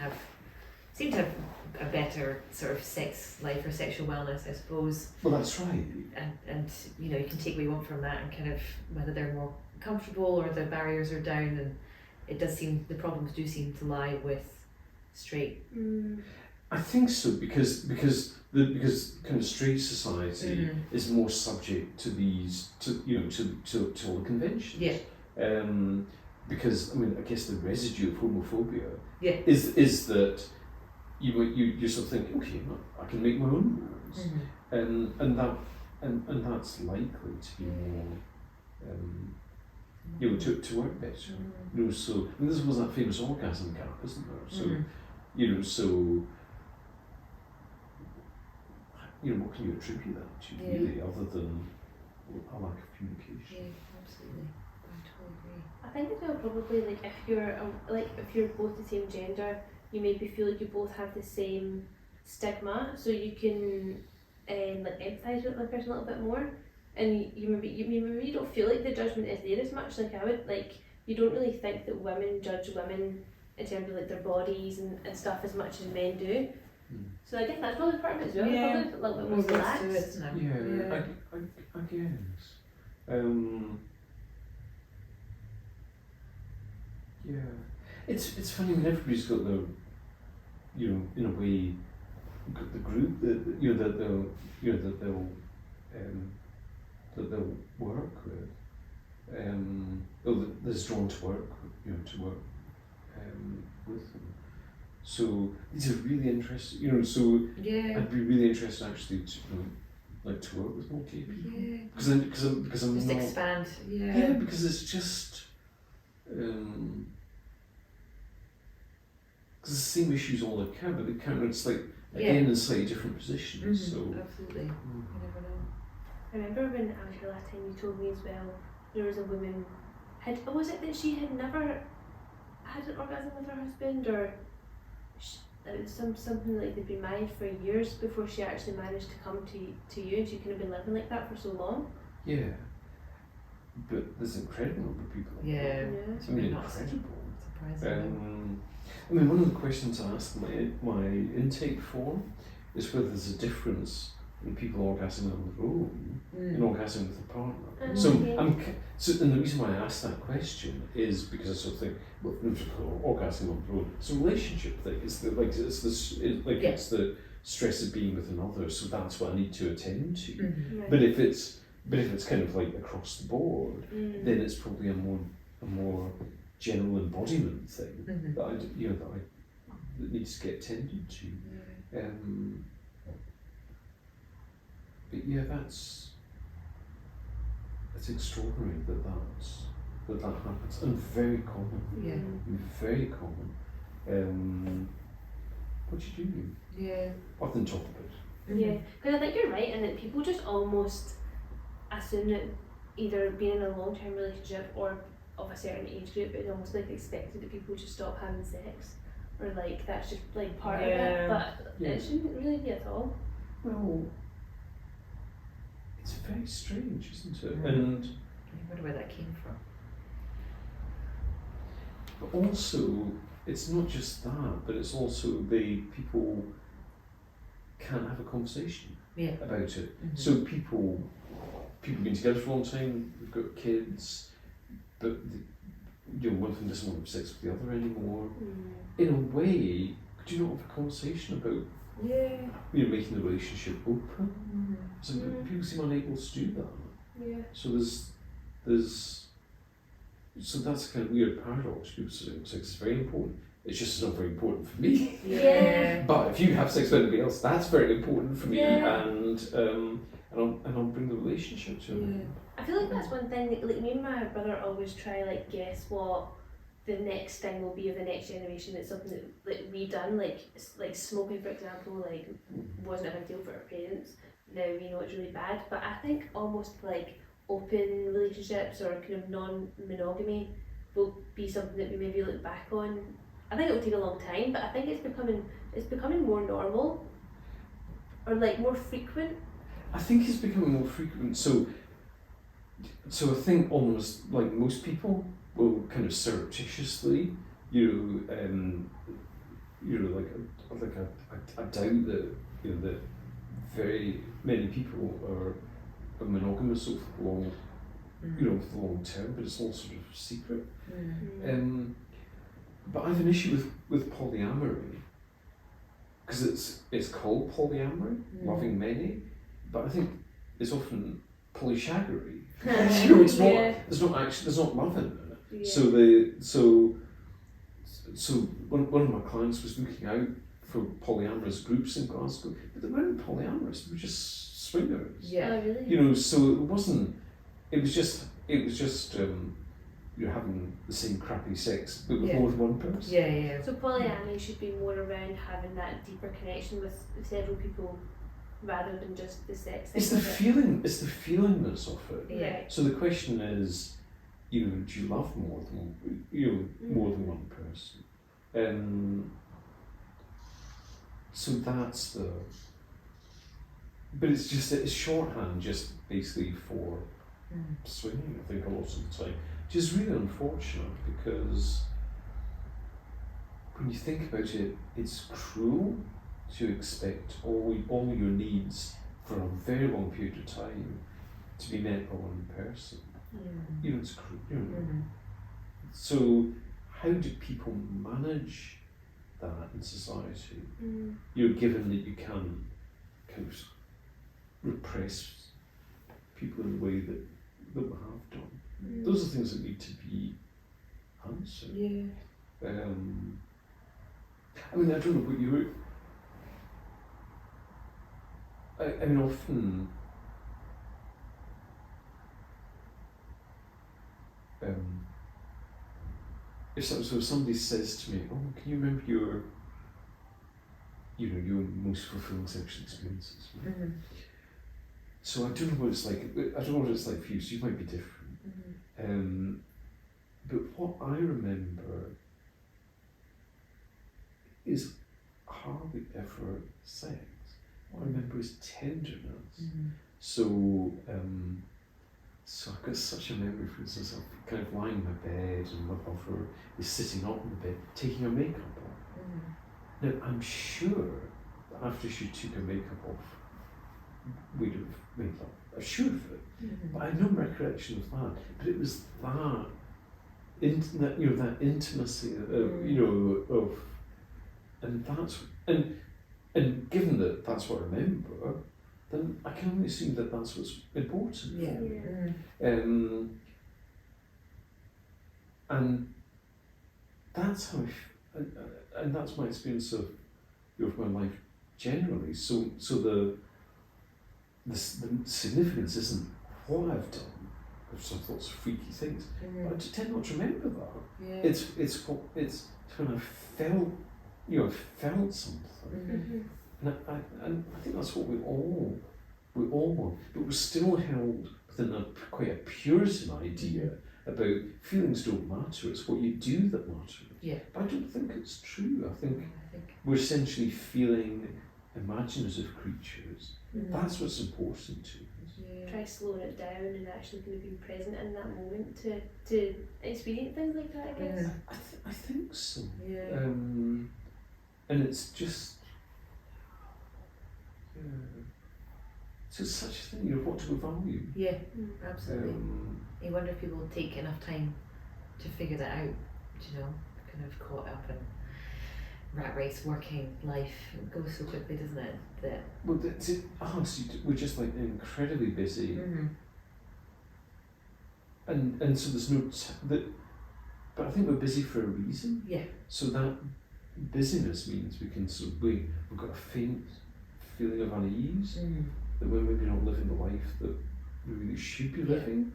seem to have a better sort of sex life or sexual wellness, I suppose. Well, that's right. And you know, you can take what you want from that and kind of whether they're more comfortable or the barriers are down, and it does seem the problems do seem to lie with straight. I think so because kind of straight society is more subject to these to all the conventions. Yeah. Because I mean, I guess the residue of homophobia Yeah. is that you sort of think, okay, I can make my own rules, and that's likely to be more to work better. You know, so and this was that famous orgasm gap, isn't there? So what can you attribute that to really, other than a lack of communication? Yeah, absolutely. I totally agree. I think as well, probably if you're both the same gender, you maybe feel like you both have the same stigma, so you can empathise with the person a little bit more, and you maybe don't feel like the judgment is there as much. Like I would, you don't really think that women judge women in terms of like their bodies and stuff as much as men do. So I guess that's probably part of it as well. Yeah. Probably a little bit more relaxed. Yeah, I guess. Yeah, it's funny when everybody's got their, in a way, got the group that they'll work with, that's drawn to work, with them. So these are really interesting, so I'd be really interested actually to work with more gay people. Yeah. Because I'm Just not, expand. yeah, because it's just because the same issues all occur, but they kind of, it's like again in slightly different positions. So absolutely, you never know. I remember when I was here last time, you told me as well, there was a woman, was it that she had never had an orgasm with her husband, or it was something like they'd been married for years before she actually managed to come to you, and she couldn't have been living like that for so long. Yeah, but there's an incredible number of people. Yeah, I mean, incredible. Surprising. I mean, one of the questions I asked my intake form is whether there's a difference in people orgasming on their own and orgasming with a partner. So and the reason why I asked that question is because I sort of think, well, orgasming on their own, it's a relationship thing. It's the stress of being with another. So that's what I need to attend to. Right. But if it's kind of like across the board, then it's probably a more general embodiment thing that needs to get tended to. But yeah, that's extraordinary that happens, and very common. Yeah. Very common. What do you do? Yeah. Other than talk about it. Yeah, because I think you're right, and that people just almost assume that either being in a long-term relationship or of a certain age group, it's almost like expected that people just stop having sex, or like that's just like part of it, but it shouldn't really be at all. Well, it's very strange, isn't it? And I wonder where that came from. but also, it's not just that, but it's also people can't have a conversation about it. So people have been together for a long time, they've got kids, but one of them doesn't want to have sex with the other anymore. In a way, could you not have a conversation about making the relationship open? So people seem unable to do that. Yeah. So so that's a kind of weird paradox. People say sex is very important. It's just not very important for me. Yeah. But if you have sex with anybody else, that's very important for me, Yeah. and I'll bring the relationship to it. I feel like that's one thing, like me and my brother always try guess what the next thing will be of the next generation. That's something that we done, like smoking, for example, wasn't a big deal for our parents. Now we know it's really bad, but I think almost open relationships or kind of non-monogamy will be something that we maybe look back on. I think it will take a long time, but I think it's becoming more normal, or more frequent. I think it's becoming more frequent. So I think almost like most people, will kind of surreptitiously, I doubt that that very many people are monogamous over the long, for the long term, but it's all sort of secret. But I have an issue with polyamory because it's called polyamory, loving many, but I think it's often polyshaggery. It's not. There's not love in it. Yeah. So one of my clients was looking out for polyamorous groups in Glasgow, but they weren't polyamorous. They were just swingers. Yeah. Oh, really? So it wasn't. It was just. You're having the same crappy sex, but with more than one person. Yeah. So polyamory should be more around having that deeper connection with several people, rather than just the sex. It's the feeling. It's the feelingness of it. Yeah. So the question is, do you love more than more than one person? So that's the. But it's shorthand, just basically for swinging. I think a lot of the time. Which is really unfortunate because when you think about it, it's cruel to expect all your needs for a very long period of time to be met by one person. It's cruel. So how do people manage that in society? Given that you can kind of repress people in the way that we have done. Those are things that need to be answered. I don't know what you were. Often. If somebody says to me, "Oh, can you remember your most fulfilling sexual experiences?" So I don't know what it's like. I don't know what it's like for you. So you might be different. But what I remember is hardly ever sex. What I remember is tenderness. So I've got such a memory, for instance, of kind of lying in my bed and my lover is sitting up in the bed, taking her makeup off. Now, I'm sure that after she took her makeup off, we'd have made love. I'm sure of it. But I have no recollection of that. But it was that intimacy of and that's and given that that's what I remember, then I can only assume that that's what's important for me. And that's how and that's my experience of my life generally. So the significance isn't what I've done. I've some lots of freaky things, but I tend not to remember that. It's when I felt something, and I think that's what we all want. But we're still held within quite a Puritan idea about feelings don't matter. It's what you do that matters. But I don't think it's true. I think we're essentially feeling imaginative creatures. That's what's important to us. Try slowing it down and actually kind of being present in that moment to experience things like that, I guess. I think so. And it's just so it's such a thing, what do we value? Absolutely. You wonder if people take enough time to figure that out, kind of caught up in rat race working life. It goes so quickly, doesn't it? We're just like incredibly busy, and so there's no but I think we're busy for a reason. So that busyness means we've got a faint feeling of unease that we're maybe not living the life that we really should be living.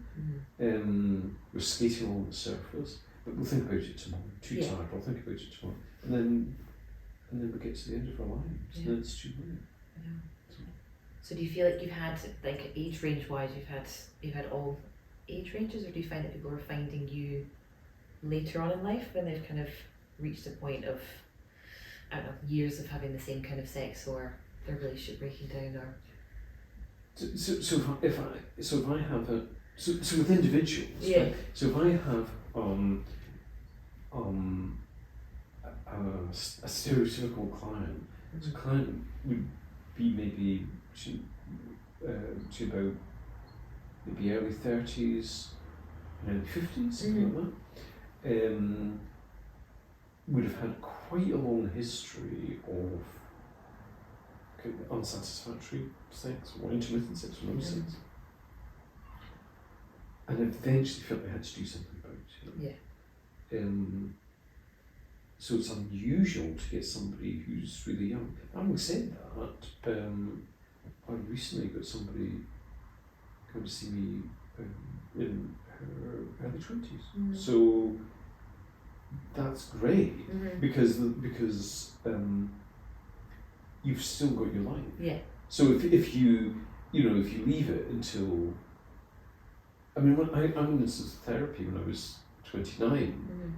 We're skating along the surface, but we'll think about it tomorrow. Too tired. I'll think about it tomorrow, and then we get to the end of our lives, and then it's too late. So do you feel like you've had, like, age range wise, you've had all age ranges, or do you find that people are finding you later on in life when they've kind of reached a point of, I don't know, years of having the same kind of sex, or their relationship breaking down, or? So if I have So with individuals, Yeah. right? So if I have a stereotypical client, so a client would be maybe to about maybe early 30s, early 50s, something like that. Would have had quite a long history of unsatisfactory sex or intermittent sex or no sex. And eventually felt they had to do something about it. Yeah. So it's unusual to get somebody who's really young. Having said that, I recently got somebody come to see me in her early 20s. So that's great because you've still got your life. Yeah. So if you leave it until, I mean, when I went into therapy when I was 29,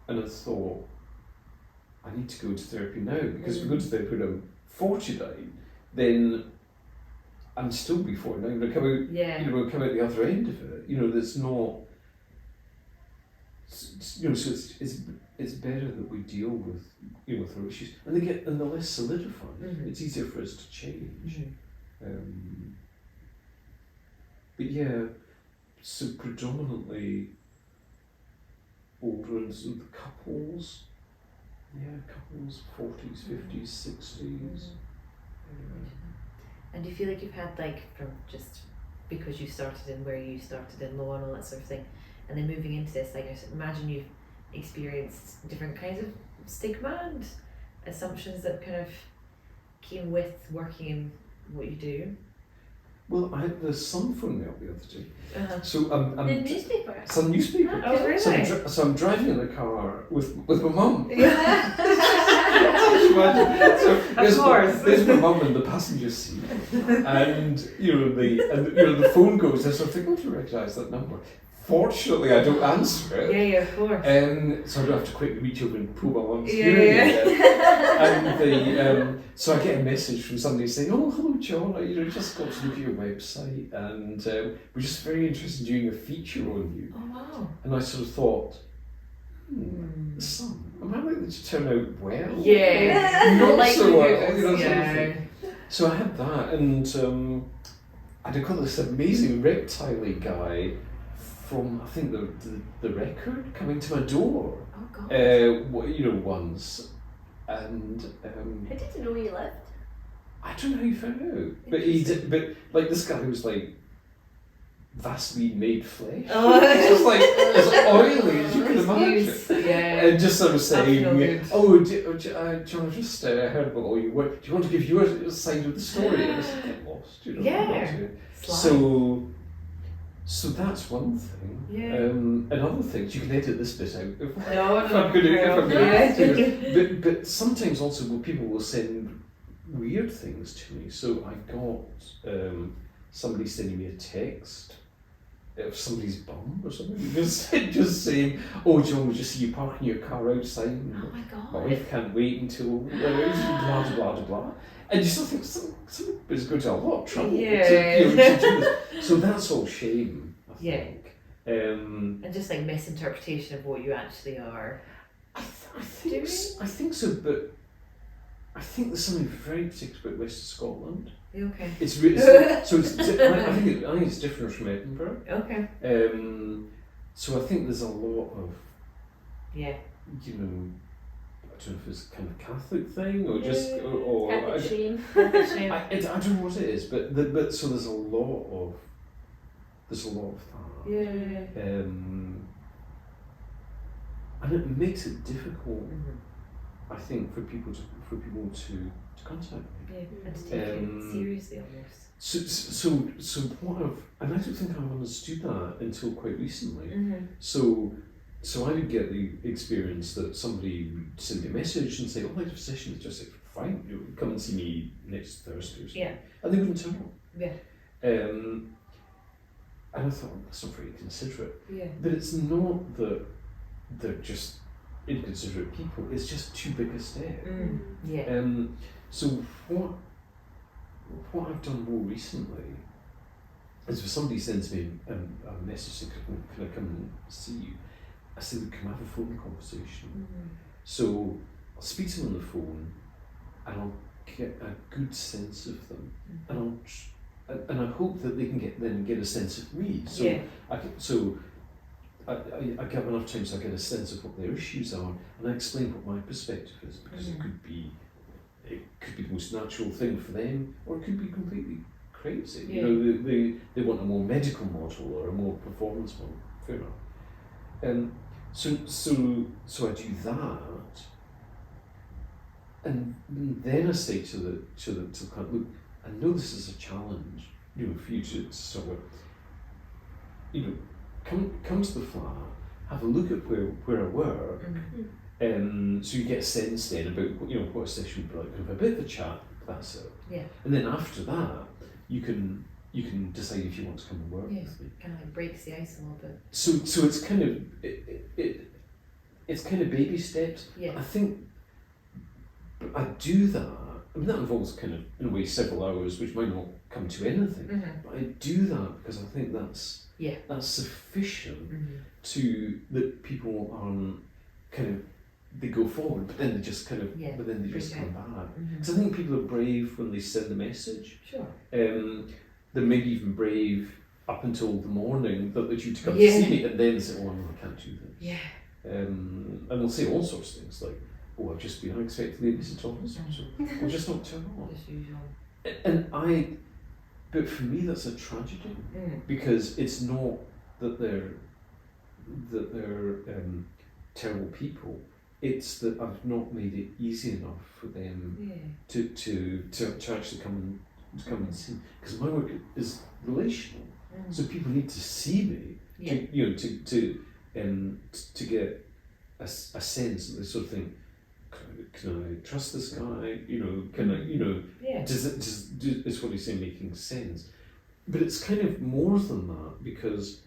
and I thought, I need to go to therapy now, because if I go to therapy when I'm 49, then I'm still be 49, but I'll come out the other end of it. There's not, so it's better that we deal with with our issues, and they're less solidified. It's easier for us to change. But yeah, so predominantly older and sort of couples, 40s, 50s, 60s. And do you feel like you've had, like, from just because you started in where you started in law and all that sort of thing, and then moving into this, like, I imagine you've experienced different kinds of stigma and assumptions that kind of came with working in what you do? Well, I had the Sun phone me up the other day. So The newspaper? Some newspaper. Oh, really? So I'm driving in the car with my mum. Yeah. So Of course. there's my mum in the passenger seat, and the phone goes, and so I think, oh, do you recognise that number? Fortunately, I don't answer it. Yeah, of course. So I don't have to quickly reach over and pull my mum's Yeah, hearing yeah. aid. And so I get a message from somebody saying, "Oh, hello, John. I just got to look at your website, and we're just very interested in doing a feature on you." Oh, wow. And I sort of thought, Sun, am I likely to turn out well? Yeah. Not Like so you well. do, Sort of yeah. thing. So I had that, and I'd got this amazing reptile guy from, I think, the Record coming to my door. Oh, God. Once, and How did you know where you lived? I don't know how he found out, but he did. But like, this guy was like Vaseline made flesh. Oh. Just like as oily as you can imagine. Yeah. And just sort of saying, That's no good. John, I just heard about all your work. Do you want to give your side of the story? And I said, get lost, Yeah. So that's one thing. Yeah. And other things, you can edit this bit out. If No. I'm going Yeah. to. But sometimes also people will send weird things to me. So I got somebody sending me a text of somebody's bum or something, just saying, "Oh, John, we just see you parking your car outside. And Oh, my God. my wife can't wait until blah blah blah blah." And you still think somebody's going to a lot of trouble to do this. So that's all shame, I think. And just like misinterpretation of what you actually are. I think so, but I think there's something very particular about Western Scotland. Okay. It's really I think it's different from Edinburgh. Okay. So I think there's a lot of Yeah. I don't know if it's kind of Catholic thing or just or Catholic shame. I don't know what it is, but so there's a lot of that. Yeah. And it makes it difficult, I think, for people to contact me. Yeah. And to take it seriously almost. So what and I don't think I've understood that until quite recently. So I would get the experience that somebody would send me a message and say, "Oh, my session is just like, fine, come and see me next Thursday or something." Yeah. And they wouldn't turn up. Yeah. And I thought, that's not very considerate. Yeah. But it's not that they're just inconsiderate people, it's just too big a step. Yeah. So what I've done more recently And so if somebody sends me a message saying, can I come and see you? I say, look, can I have a phone conversation? So I'll speak to them on the phone, and I'll get a good sense of them, and I hope that they can get a sense of me. So I give enough time so I get a sense of what their issues are, and I explain what my perspective is, because it could be the most natural thing for them, or it could be completely crazy. You know, they want a more medical model or a more performance model. Fair enough. So I do that, and then I say to the client, look, I know this is a challenge, you know, for you to sort of, you know, come to the flat, have a look at where I work, so you get a sense then about, you know, what a session would be like, have a bit of a chat, that's it. Yeah. And then after that, you can decide if you want to come and work with me. Kind of like breaks the ice a little bit. So it's kind of it's kind of baby steps. Yeah. I think I do that. I mean, that involves kind of, in a way, several hours, which might not come to anything. But I do that because I think that's sufficient to that people aren't kind of, they go forward, but then they just kind of, but then they just come back. Because I think people are brave when they send the message. Sure. They're maybe even brave up until the morning that they're due to come to see me, and then say, oh no, I can't do this. Yeah. And they'll say all sorts of things like, oh, I've just been unexpectedly visited office, so I'll just not turn on. As usual. But for me that's a tragedy, because it's not that they're terrible people. It's that I've not made it easy enough for them to actually come and see. Because my work is relational, so people need to see me to get a sense that they sort of think, can I trust this guy? You know, can I? You know, is what he's saying making sense? But it's kind of more than that, because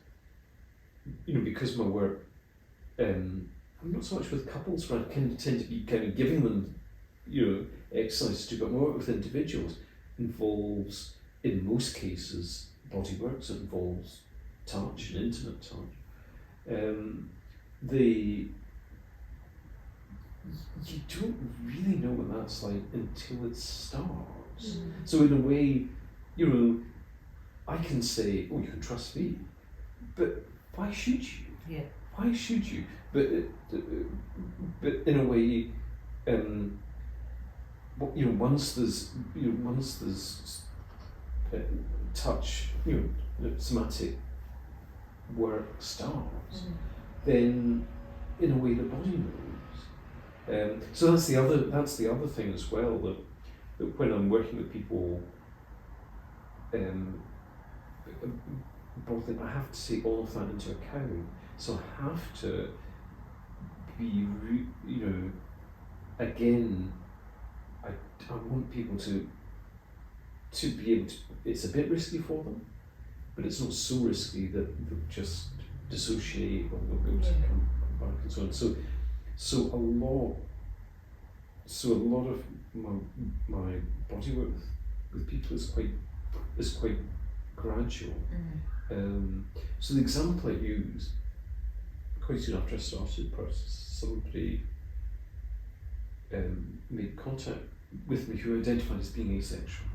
because my work, I'm not so much with couples, where I tend to be kind of giving them, exercises to do, but my work with individuals involves, in most cases, body work, so it involves touch and intimate touch. You don't really know what that's like until it starts. So in a way, I can say, oh, you can trust me, but why should you? Yeah. Why should you? But in a way, once there's touch, somatic work starts, then in a way the body moves. So that's the other thing as well, that when I'm working with people, I have to take all of that into account. So I have to be, again, I want people to be able to, it's a bit risky for them, but it's not so risky that they'll just dissociate or they'll go to come back and so on. So a lot of my body work with people is quite gradual. So the example I use, quite soon after I started, somebody made contact with me who identified as being asexual,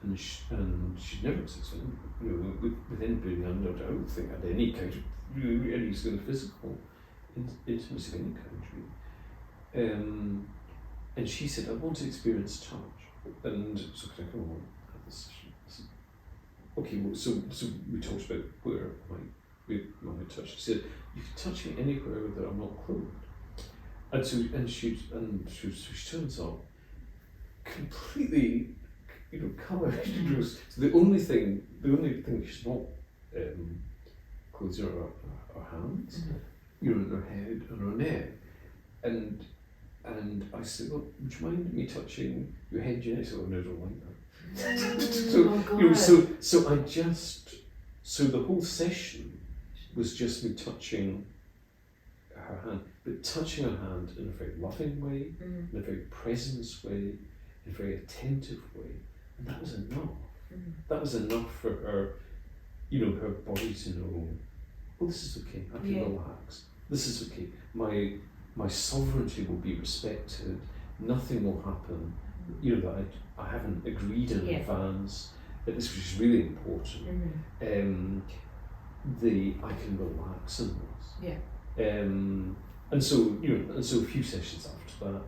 and she'd never had sex with anybody, and I don't think had any kind of any sort of physical intimacy of any kind, really. And she said, I want to experience touch, and so can I come on have this session? Okay, well, so we talked about where my touch. She said, you can touch me anywhere that I'm not clothed. And she turns up completely, covered. So the only thing she's not clothed are her hands, and her head and her neck. And I said, well, would you mind me touching your head, Jenny? So no, I don't like that. So the whole session was just me touching her hand, but touching her hand in a very loving way, in a very presence way, in a very attentive way, and that was enough. That was enough for her her body to know, oh, this is okay, I can relax, this is okay, my sovereignty will be respected, nothing will happen, that I haven't agreed in advance, this which is really important. I can relax in this. And so a few sessions after that,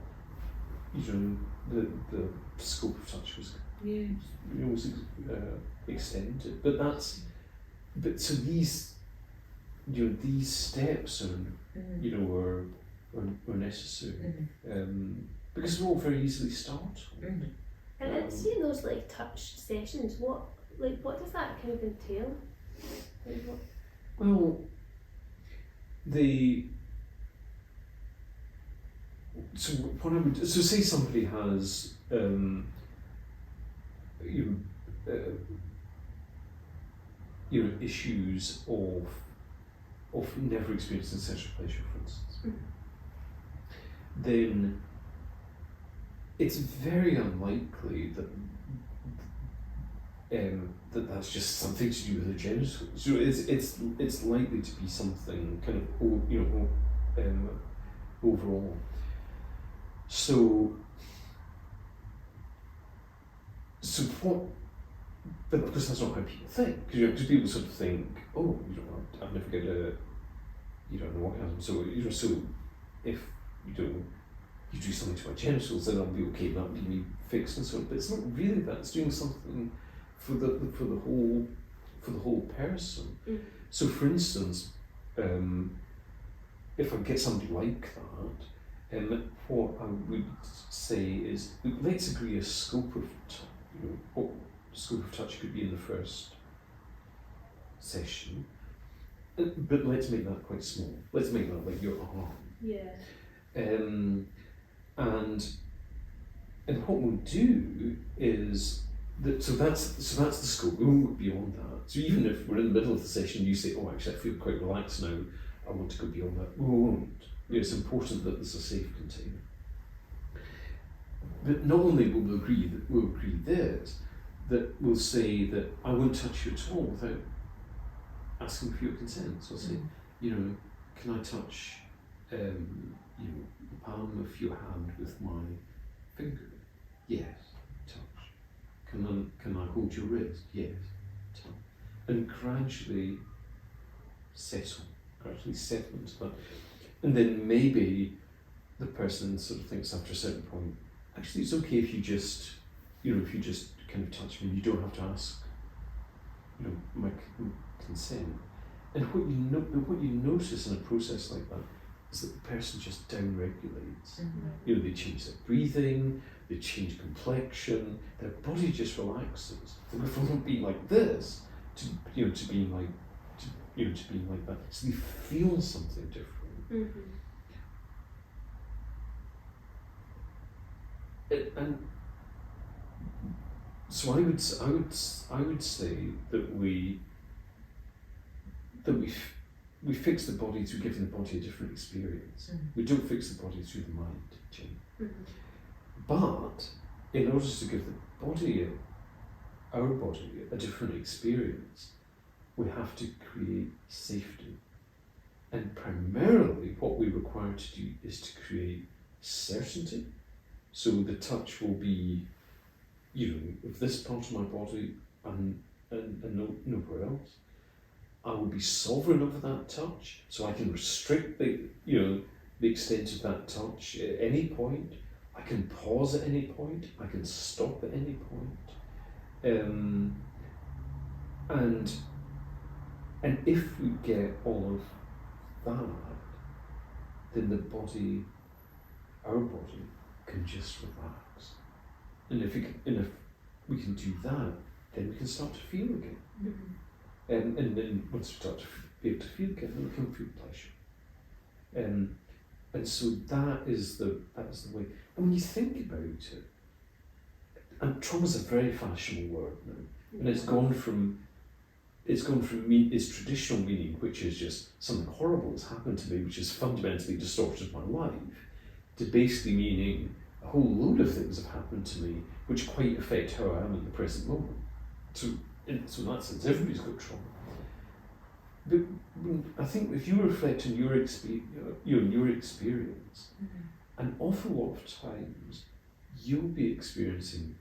the scope of touch was extended. But so these steps are necessary, because we're all very easily startled. And it's those like touch sessions. What does that kind of entail? Well, so say somebody has issues of never experiencing sexual pleasure, for instance, then it's very unlikely that that's just something to do with the genitals. So it's likely to be something kind of overall. So what? But because that's not how people think. Because people sort of think, oh, I've never got an orgasm. So if you do something to my genitals, then I'll be okay. That'll be me fixed and so on. But it's not really that. It's doing something for the whole person. So, for instance, if I get somebody like that, what I would say is, let's agree a scope of what scope of touch could be in the first session, but let's make that quite small. Let's make that like your arm. And what we'll do is that so that's the scope. We won't go beyond that. So even if we're in the middle of the session, you say, "Oh, actually, I feel quite relaxed now. I want to go beyond that." We won't. It's important that there's a safe container. But not only will we agree that we'll say that I won't touch you at all without asking for your consent. So I'll say, can I touch the palm of your hand with my finger? Yes, touch. Can I hold your wrist? Yes, touch. And gradually settle into that. And then maybe the person sort of thinks after a certain point, actually it's okay if you just kind of touch me, you don't have to ask my consent. And what you notice in a process like that is that the person just down-regulates. They change their breathing, they change complexion, their body just relaxes. They go from being like this to being like that. So they feel something different. And so I would say that we fix the body through giving the body a different experience. We don't fix the body through the mind, Jane. But in order to give our body a different experience, we have to create safety. And primarily what we require to do is to create certainty. So the touch will be, of this part of my body and nowhere else. I will be sovereign over that touch, so I can restrict the extent of that touch at any point. I can pause at any point. I can stop at any point. And if we get all of that, then our body can just relax. And if we can do that, then we can start to feel again. And then once we start to be able to feel again, then we can feel pleasure. And so that is the way. And when you think about it, and trauma is a very fashionable word now, and it's gone from its traditional meaning, which is just something horrible has happened to me, which has fundamentally distorted my life, to basically meaning a whole load of things have happened to me which quite affect how I am in the present moment. So in that sense, everybody's got trauma. but I think if you reflect on your experience, an awful lot of times you'll be experiencing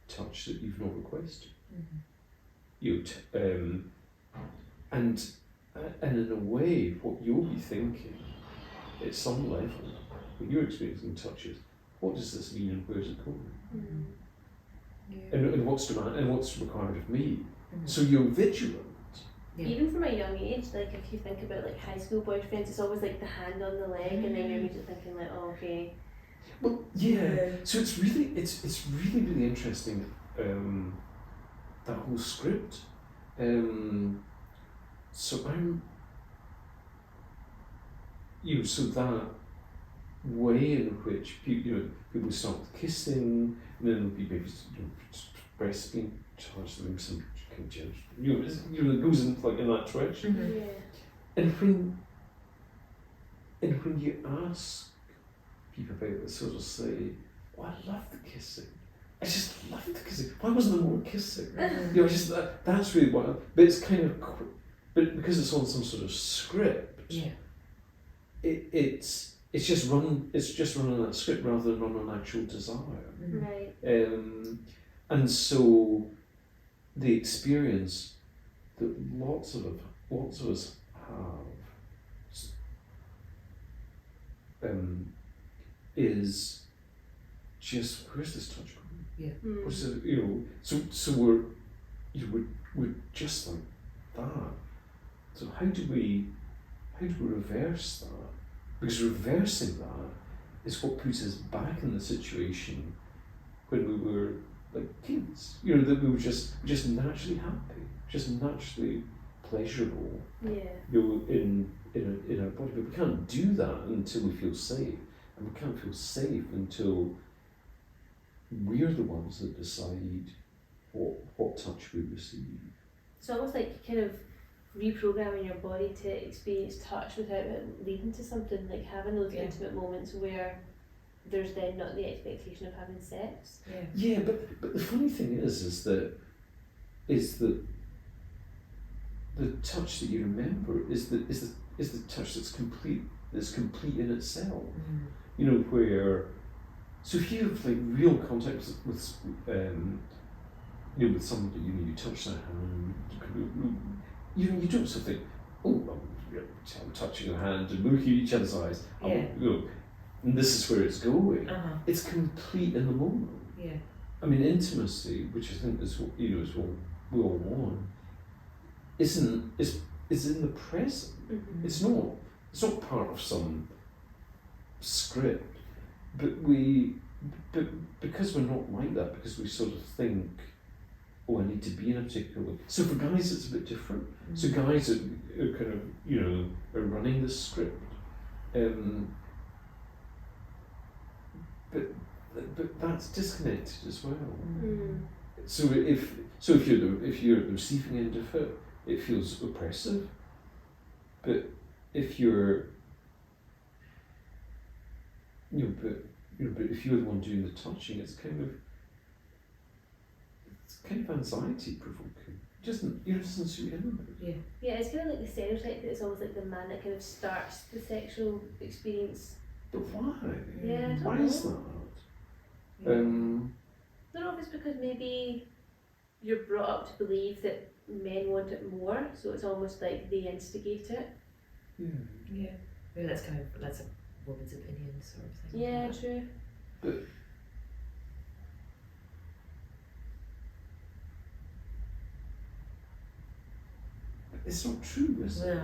touch that you've not requested. And in a way, what you'll be thinking at some level, when you're experiencing touch is, what does this mean and where's it going? And what's demand and what's required of me? So you're vigilant. Yeah. Even from a young age, like if you think about like high school boyfriends, it's always like the hand on the leg, and then you're immediately thinking like, oh, okay. Well, yeah. So it's really really interesting. That whole script. So I'm. So that way in which people start with kissing, and then there'll be maybe breasts being charged, maybe some kind of judge. It goes in like in that direction. Yeah. And when you ask people about it, sort of say, "Oh, I love the kissing. I just love the kissing. Why wasn't there more kissing?" Just that's really what. But it's kind of, but because it's on some sort of script. Yeah. It's just run on that script rather than on an actual desire. Right. And so the experience that lots of us have is just, where's this touch going? Yeah. What's it, so we're just like that. So how do we reverse that? Because reversing that is what puts us back in the situation when we were like kids. That we were just naturally happy, just naturally pleasurable. Yeah. In our body, but we can't do that until we feel safe, and we can't feel safe until we're the ones that decide what touch we receive. It's almost like kind of reprogramming your body to experience touch without it leading to something, like having those intimate moments where there's then not the expectation of having sex. Yeah, but the funny thing is that the touch that you remember is the touch that's complete in itself. Where, so if you have like real contact with somebody, you touch their hand, you don't sort of think, oh, I'm touching your hand and looking at each other's eyes. And this is where it's going. It's complete in the moment. Yeah. I mean, intimacy, which I think is what is what we all want, is in the present. It's not part of some script, but because we're not like that, because we sort of think, oh, I need to be in a particular way. So for guys, it's a bit different. So guys are kind of are running the script, but that's disconnected as well. So if you're the receiving end of it, it feels oppressive. But if you're but if you're the one doing the touching, it's kind of anxiety provoking. It doesn't suit anybody. Yeah, it's kind of like the stereotype that it's always like the man that kind of starts the sexual experience. But why? Yeah, I don't why know. is that? I don't know if it's because maybe you're brought up to believe that men want it more, so it's almost like they instigate it. Yeah. Maybe that's a woman's opinion sort of thing. Yeah, true. But it's not true, is it?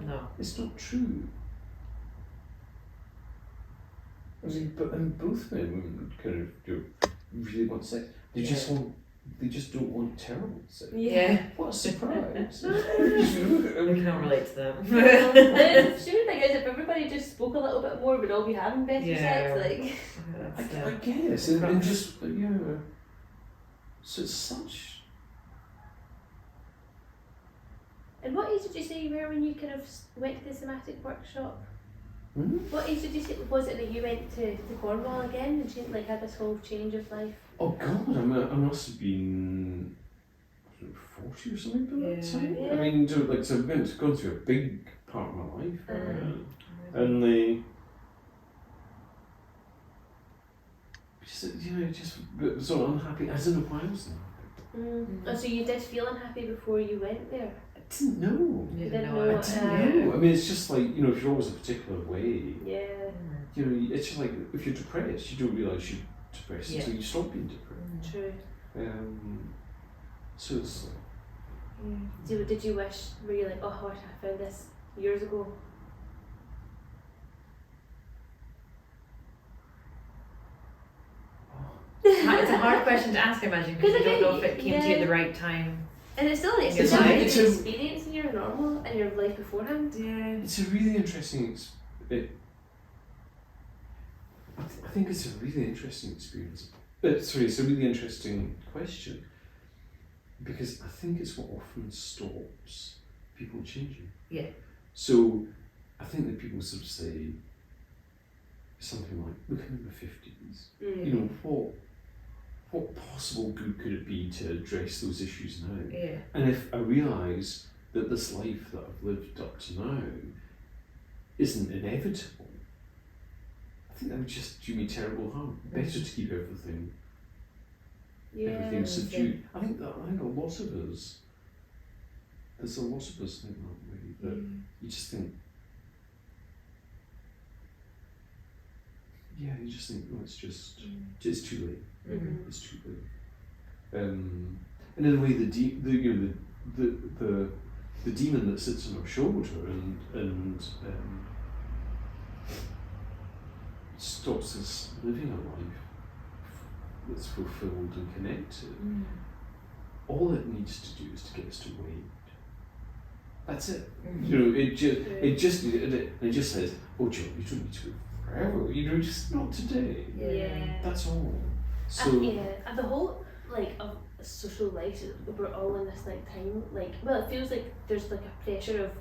No. It's not true. I mean, and both men and women kind of really want sex. They just don't want terrible sex. Yeah. What a surprise! I can't relate to that. The stupid thing is, if everybody just spoke a little bit more, we'd all be having better sex. Like, I guess, and just So it's such. and what age did you say you were when you kind of went to the somatic workshop? What age did you say was it that you went to Cornwall again and had this whole change of life? Oh God, I must have been 40 or something by that time. Yeah. I mean, so I've gone through a big part of my life, and they just sort of unhappy. I don't know why I was unhappy. Oh, so you did feel unhappy before you went there? I didn't know. You didn't didn't know know it. it. I didn't know. I mean, it's just like, if you're always a particular way, Yeah. it's just like if you're depressed, you don't realise you're depressed until you stop being depressed. True. So it's like, Did you wish, were you like, oh, I found this years ago? It's a hard question to ask, I imagine, because you don't know if it came to you at Yeah. the right time. And it's still an It's experience, a- experience in your normal, in your life beforehand. Yeah. it's a really interesting. I think it's a really interesting experience. It's a really interesting question, because I think it's what often stops people changing. Yeah. So I think that people sort of say something like, "Look, I'm in my 50s. What possible good could it be to address those issues now?" Yeah. And if I realise that this life that I've lived up to now isn't inevitable, I think that would just do me terrible harm. Better to keep everything subdued. I think a lot of us, there's a lot of us think that way, that you just think, oh, it's too late. It's too late. And in a way, the demon that sits on our shoulder and stops us living a life that's fulfilled and connected. All it needs to do is to get us to wait. That's it. It just says, "Oh, John, you don't need to wait forever. Just not today." Yeah. That's all. So and the whole of social life, we're all in this time. It feels like there's a pressure of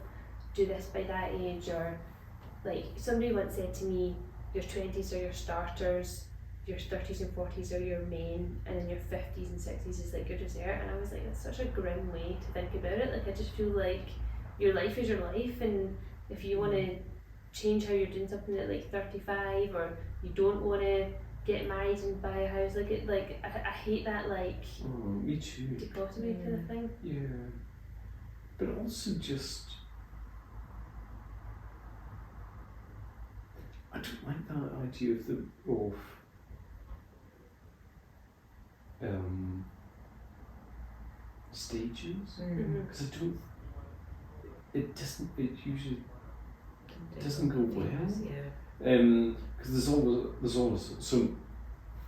do this by that age, or somebody once said to me, your 20s are your starters, your 30s and 40s are your main, and then your 50s and 60s is your dessert. And I was like, that's such a grim way to think about it. I just feel like your life is your life, and if you want to change how you're doing something at 35, or you don't want to get married and buy a house, I hate that me too. dichotomy kind of thing. Yeah, but also just I don't like that idea of stages, because I don't. It usually doesn't go well. Yeah. Because there's always so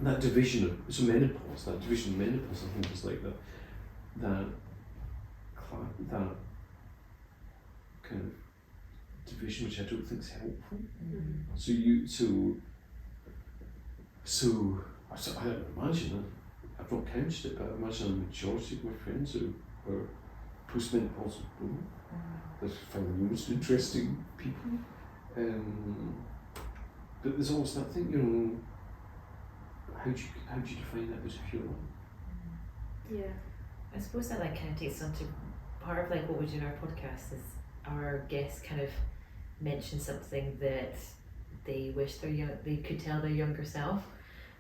that division of menopause. That division of menopause, I think, is that kind of division, which I don't think is helpful. So I imagine, I've not counted it, but I imagine the majority of my friends who are postmenopausal women. I find them the most interesting people. But there's always that thing, how do you define that as if you're Yeah. I suppose that kind of takes on to part of what we do in our podcast is our guests kind of mention something that they wish they could tell their younger self,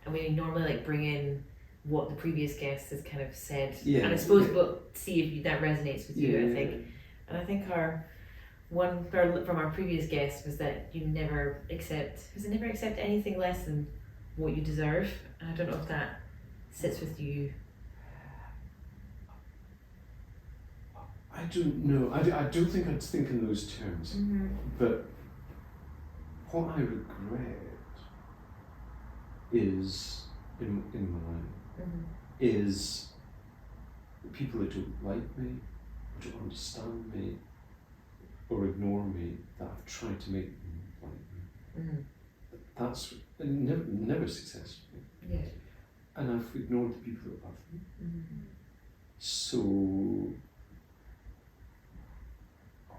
and we normally bring in what the previous guest has kind of said, and I suppose but see if that resonates with you. I think, and I think one from our previous guest was that you never accept anything less than what you deserve, and I don't know if that sits with you. I don't know. I don't think I'd think in those terms. But what I regret is in my life is the people that don't like me, or don't understand me, or ignore me, that I've tried to make them like me. That's never successful. Yeah. And I've ignored the people that love me. So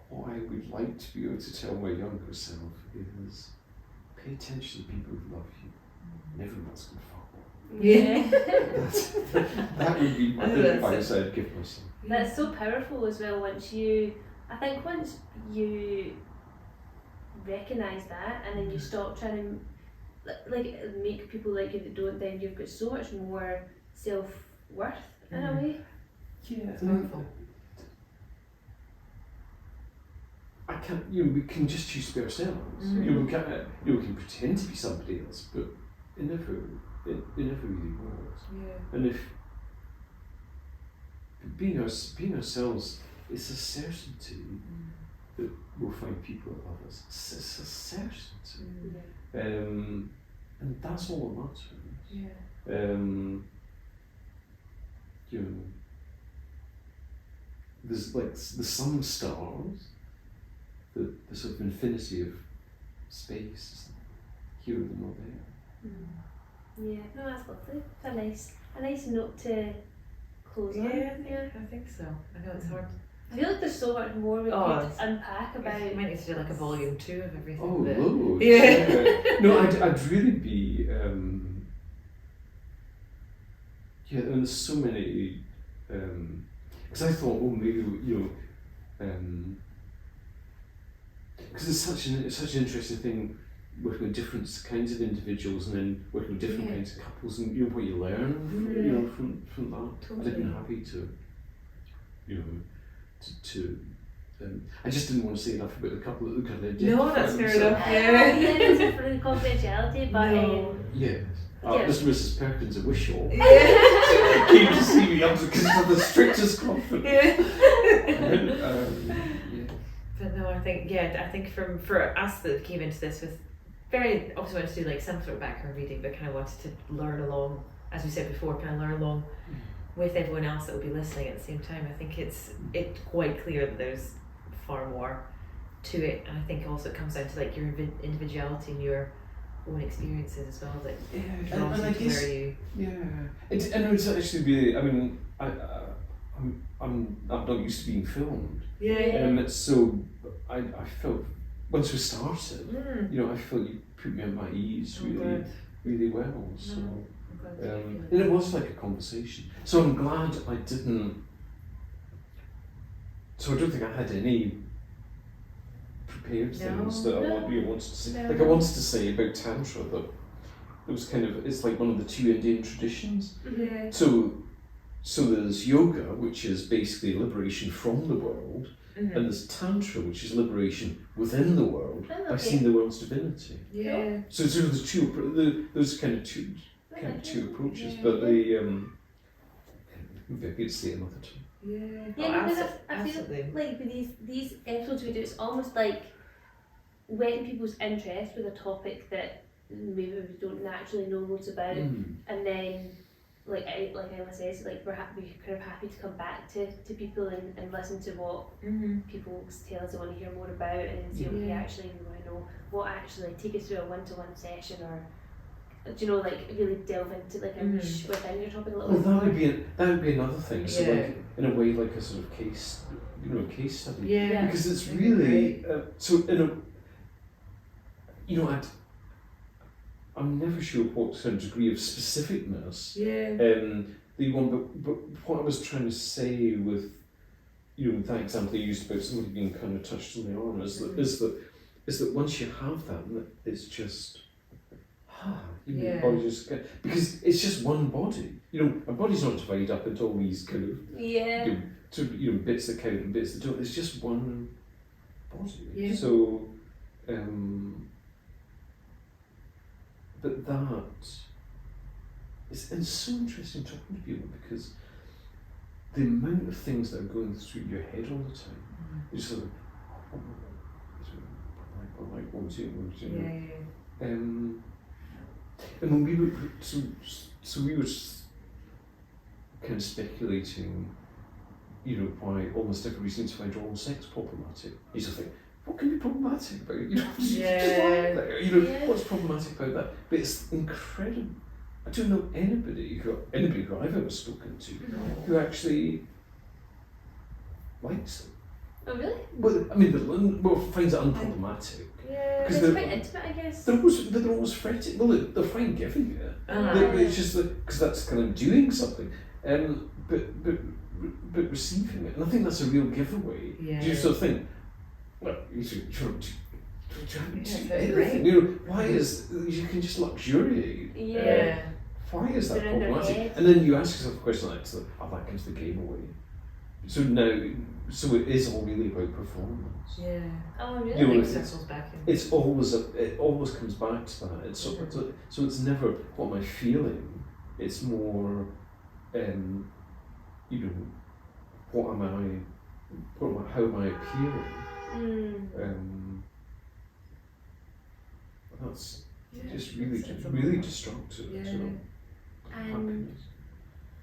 what I would like to be able to tell my younger self is pay attention to people who love you. And everyone else can fuck off. Yeah. That would be my advice I'd give myself. That's so powerful as well. Once you recognise that, and then you stop trying to make people like you that don't, then you've got so much more self-worth in a way. Yeah, It's powerful. I can't. We can just choose to be ourselves. We can't. We can pretend to be somebody else, but it never really works. Yeah. And if being ourselves is a certainty that we'll find people that love us. It's a certainty. And that's all that matters. Yeah. There's some stars, the sort of infinity of space, here and not there. Yeah, no, that's lovely. It's a nice note to close on. I think so. I know it's hard. I feel like there's so much more we could unpack about. We might need to do like a volume 2 of everything. Oh, but... loads. Yeah. No, I'd really be. Yeah, and there's so many. Because I thought, maybe because it's such an interesting thing working with different kinds of individuals and then working with different kinds of couples and what you learn from that. Totally. I'd have been happy to I just didn't want to say enough about the couple that look at their No, that's fair enough. It's for the confidentiality, but yes. Yeah. This Mrs. Perkins a Wishaw Yeah. came to see me because of the strictest confidence. But no, I think for us that came into this with very obviously wanted to do like some sort of background reading, but kind of wanted to learn along, as we said before, kind of learn along with everyone else that will be listening at the same time. I think it's quite clear that there's far more to it, and I think also it comes down to like your individuality and your own experiences as well that and I guess where you it's actually really. I mean, I'm not used to being filmed. So I felt once we started, I felt you put me at my ease really well. So. And it was like a conversation. So I'm glad I didn't. So I don't think I had any prepared things that I wanted to say. Like I wanted to say about Tantra that it was it's like one of the 2 Indian traditions. Yeah. So there's yoga, which is basically liberation from the world, and there's Tantra, which is liberation within the world by seeing the world's divinity. Yeah. So there's those kind of two approaches, but maybe I could say another time. Because I feel like with these episodes we do, it's almost like whetting people's interest with a topic that maybe we don't naturally know loads about, and then like Ella says, like we're kind of happy to come back to people and listen to what people tell us they want to hear more about, and say, okay, actually we want to know what actually, take us through a one-to-one session, or like really delve into like a niche within your topic a little bit more. That would be another thing. So like in a way, like a sort of case study. Yeah. Because it's really so in a I'm never sure what sort of degree of specificness that you want, but what I was trying to say with that example you used about somebody being kind of touched on the arm is that once you have that, it's just your body just because it's just one body. A body's not divided up into all these kind of bits that count and bits that don't. It's just one body. Yeah. So but that it's so interesting talking to people because the amount of things that are going through your head all the time. You're sort of and when we were we were kind of speculating, why almost everybody seems to find oral sex problematic. You just think, what can be problematic about it? What's problematic about that? But it's incredible. I don't know anybody who I've ever spoken to who actually likes it. Oh really? Well, I mean, finds it unproblematic. Yeah, it's quite intimate, I guess. They're always fretting. Well, they're fine giving it. It's just because that's kind of doing something. but receiving it, and I think that's a real giveaway. Yeah. You sort of think, well, you should that's everything. right. You know, why is you can just luxuriate? Yeah. Why is that They're in their problematic? head. And then you ask yourself a question like, so, that gives the game away. So now, so it is all really about performance. Yeah. Oh, really? You know, Big it's- circles back in. It always comes back to that. It's so it's never what am I feeling. It's more, you know, what am I? How am I appearing? That's Yeah, just really it's a really lot. destructive Yeah. to And happiness.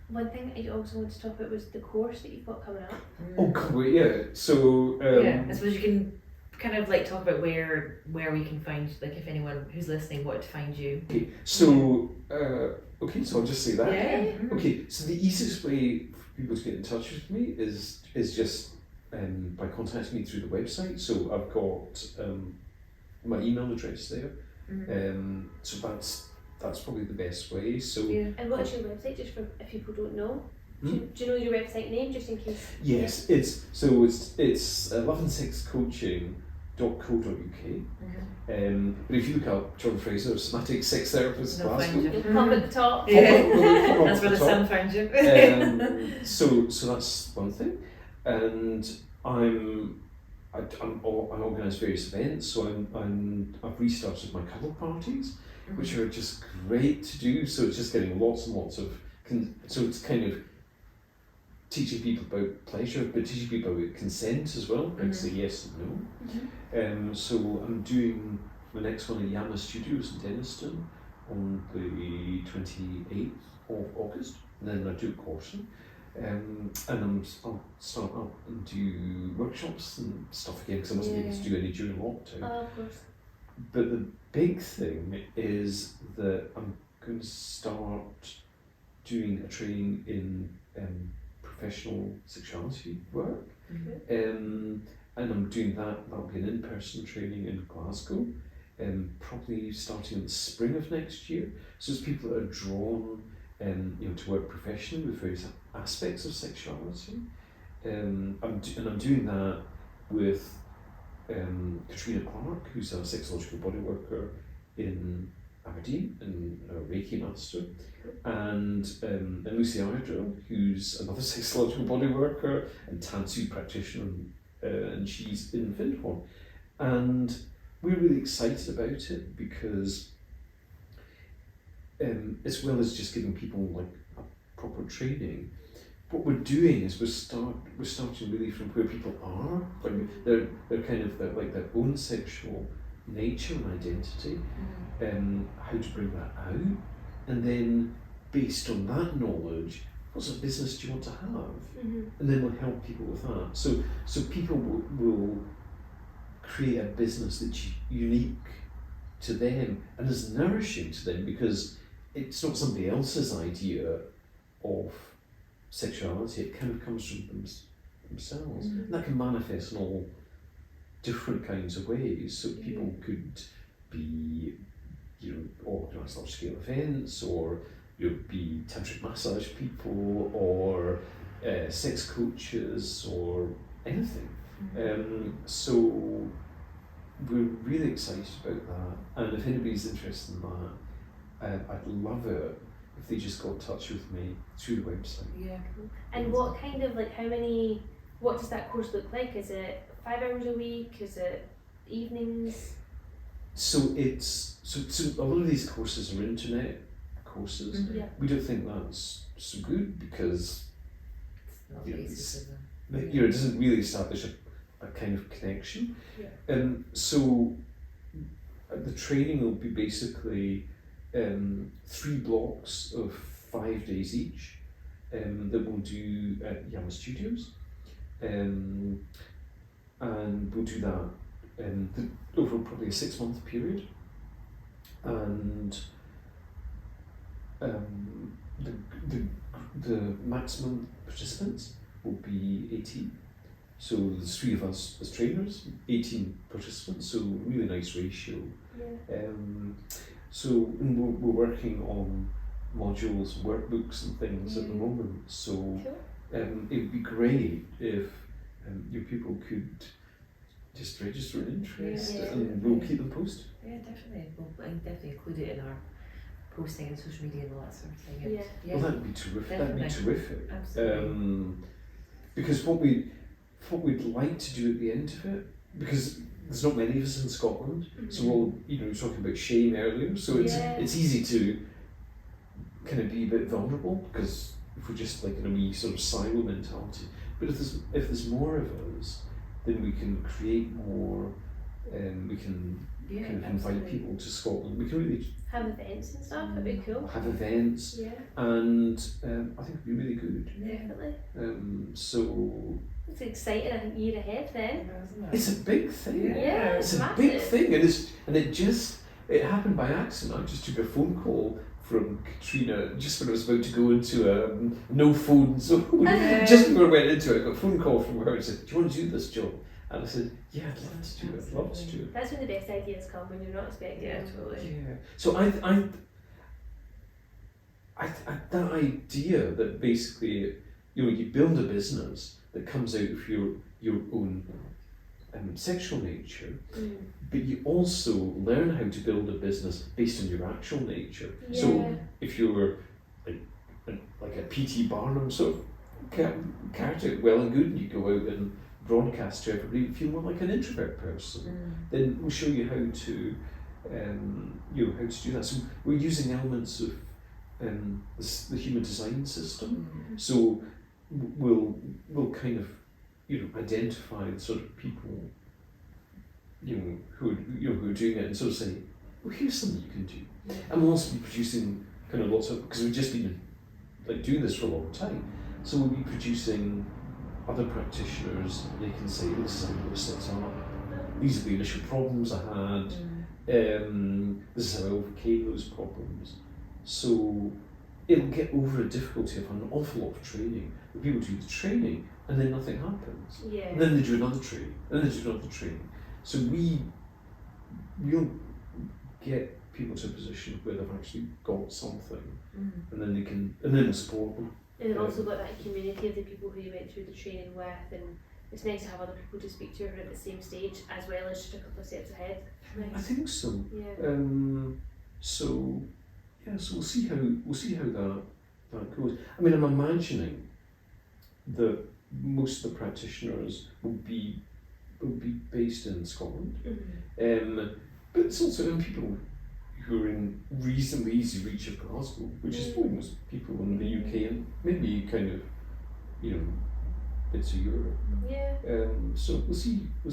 one thing I also wanted to talk about was the course that you've got coming up. Oh, great! Yeah. So. Yeah, I suppose you can kind of like talk about where we can find, like, if anyone who's listening wanted to find you. Okay. So. So I'll just say that. Yeah. Okay, so the easiest way for people to get in touch with me is just by contacting me through the website. So I've got my email address there. So that's probably the best way. So Yeah. And what's your website, just for if people don't know? Hmm? Do you know your website name, just in case? yes, it's 116coaching.co.uk. But if you look up John Fraser, somatic sex therapist, They'll Glasgow. find you. It'll pop at the top. Yeah. That's where the top. sun found you. So that's one thing, and I organise various events. So I've restarted my cuddle parties, which are just great to do. So it's just getting lots and lots of so it's kind of teaching people about pleasure, but teaching people about consent as well, like say yes and no. So I'm doing the next one at Yama Studios in Denniston on the 28th of August, and then I do coursing. And I'll start up and do workshops and stuff again because I wasn't able to do any during lockdown. Oh, of course. But the big thing is that I'm going to start doing a training in professional sexuality work. And I'm doing that. That'll be an in-person training in Glasgow, probably starting in the spring of next year. So it's people that are drawn to work professionally with various aspects of sexuality. I'm doing that with Katrina Clark, who's a sexological body worker in Aberdeen and a Reiki master, and Lucy Ardell, who's another sexological body worker and Tansu practitioner, and she's in Findhorn. And we're really excited about it because as well as just giving people like a proper training, what we're doing is we're starting really from where people are, like they're kind of their own sexual nature and identity, how to bring that out, and then based on that knowledge, what sort of business do you want to have, and then we'll help people with that. So people will create a business that's unique to them and is nourishing to them because it's not somebody else's idea of sexuality, it kind of comes from themselves. And that can manifest in all different kinds of ways. So people could be, organise large scale events, or be tantric massage people, or sex coaches, or anything. So we're really excited about that, and if anybody's interested in that, I'd love it if they just got in touch with me through the website. Yeah, cool. And what kind of what does that course look like? Is it 5 hours a week? Is it evenings? So it's so a lot of these courses are internet courses. Yeah. We don't think that's so good because It's not Yeah, basic, is it? it doesn't really establish a kind of connection. Yeah. So the training will be basically 3 blocks of 5 days each that we'll do at Yama Studios, and we'll do that over probably a 6-month period, and the maximum participants will be 18. So there's 3 of us as trainers, 18 participants, so really nice ratio. Yeah. So we're working on modules, workbooks and things at the moment. So Cool. it would be great if your people could just register an interest, Yeah. and we'll keep them posted. Yeah, definitely. We'll definitely include it in our posting and social media and all that sort of thing. And Yeah. Well, that'd be terrific. Definitely. That'd be terrific. Absolutely. Because what we'd like to do at the end of it, because there's not many of us in Scotland, so we'll, you know, talking about shame earlier, so it's easy to kind of be a bit vulnerable, because if we're just like in a wee sort of silo mentality. But if there's more of us, then we can create more, and we can Yeah, kind of absolutely. invite people to Scotland. We can really Have events and stuff, that'd be cool. have events, Yeah, and I think it'd be really good. Yeah. definitely. So It's exciting, I think, year ahead then. Isn't it? it's a big thing. Yeah, It's a massive. big thing, and it happened by accident. I just took a phone call from Katrina just when I was about to go into a no phone zone. Just before I went into it, I got a phone call from her and said, "Do you want to do this job?" And I said, "Yeah, I'd love to do it. I'd love to do it." That's when the best ideas come, when you're not expecting Yeah, them. totally. Yeah. So I that idea that basically, you know, you build a business that comes out of your own sexual nature, but you also learn how to build a business based on your actual nature. Yeah. So if you're like a PT Barnum sort of character, well and good, and you go out and broadcast to everybody. If you're more like an introvert person, then we'll show you how to how to do that. So we're using elements of the human design system. So we'll kind of identify the sort of people who are doing it, and sort of say, well, here's something you can do. And we'll also be producing kind of lots of, because we've just been like doing this for a long time, so we'll be producing other practitioners. They can say, this is how it was set up, these are the initial problems I had, this is how I overcame those problems. So it'll get over a difficulty of an awful lot of training. The people do the training and then nothing happens. Yeah. And then they do another training, and then they do another training. So we'll get people to a position where they've actually got something, and then we'll support them. And they've also got that community of the people who you went through the training with, and it's nice to have other people to speak to who are at the same stage, as well as just a couple of steps ahead. I Nice. think so. Yeah. So we'll see how that goes. I mean, I'm imagining that most of the practitioners will be based in Scotland, but it's also in people who are in reasonably easy reach of Glasgow, which is probably most people in the UK and maybe kind of bits of Europe. Yeah. So we'll see who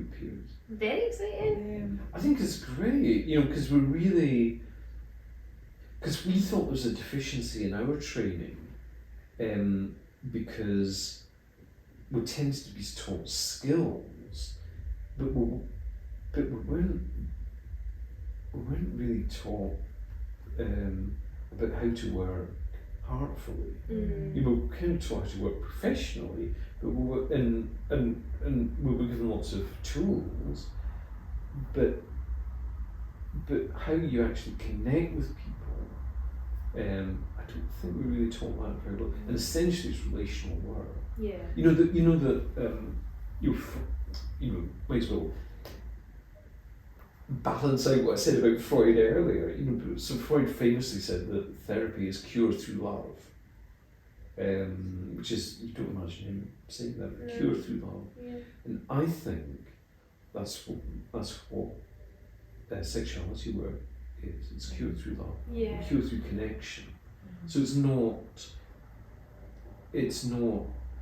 appears. Very exciting. I think it's great, because we thought there was a deficiency in our training, because we tended to be taught skills, but we weren't really taught about how to work heartfully. We were kind of taught how to work professionally, but we were and we were given lots of tools, but how you actually connect with people, I don't think we really taught that very well. And essentially, it's relational work. Yeah. Might as well balance out what I said about Freud earlier. So Freud famously said that therapy is cure through love, which is, you don't imagine him saying that, but cure through love. Yeah. And I think that's what sexuality work is. It's cure through love, Yeah. cure through connection. So it's not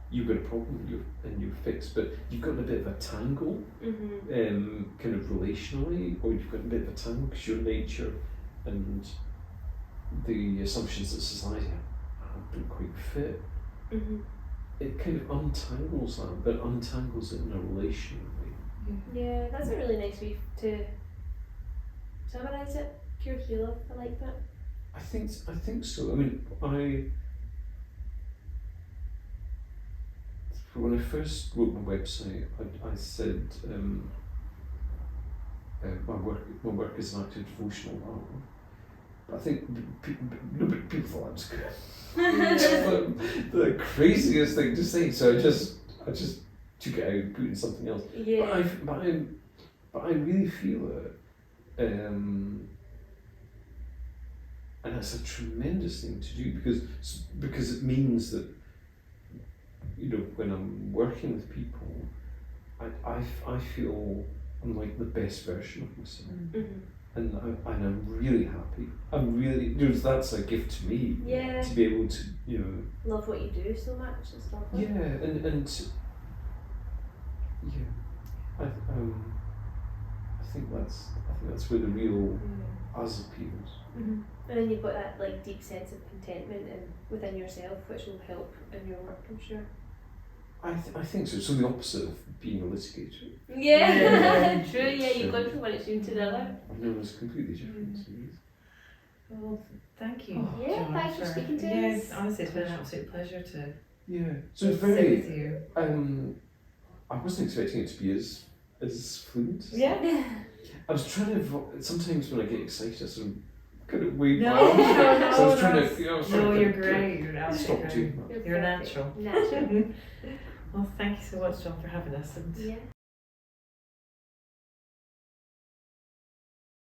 you've got a problem and you're fixed, but you've got a bit of a tangle, kind of relationally, or you've got a bit of a tangle because your nature and the assumptions that society have don't quite fit. It kind of untangles that, but untangles it in a relational way. Yeah, that's a really nice way to summarise it. Cure through love. I like that. I think so. I mean, when I first wrote my website, I said my work is an act of devotional love, I think people thought I was good. It's the craziest thing to say. So I just took it out and put it in something else. Yeah. But I really feel it, and it's a tremendous thing to do because it means that, you know, when I'm working with people, I feel I'm like the best version of myself. Mm-hmm. And I'm really happy. I'm really, you know, that's a gift to me. Yeah. To be able to, you know. Love what you do so much and stuff. Yeah, and yeah, I think that's where the real us appeals. Mm-hmm. And then you've got that like deep sense of contentment within yourself, which will help in your work, I'm sure. I think so. So the opposite of being a litigator. Yeah, true. Yeah, you've gone from one extreme to the other. No, it's completely different. Well, thank you. Yeah, John, thanks for speaking to us. Yes, honestly, it's been an absolute pleasure to Yeah. So it's sit with very. you. I wasn't expecting it to be as fluent. Yeah. I was trying to. Sometimes when I get excited, I sort of kind of wave my No, arms. no, So I was trying that's- to. You know, No, you're great. You're Stop absolutely doing great. that. You're perfect. natural. Natural. Well, thank you so much, John, for having us. And Yeah.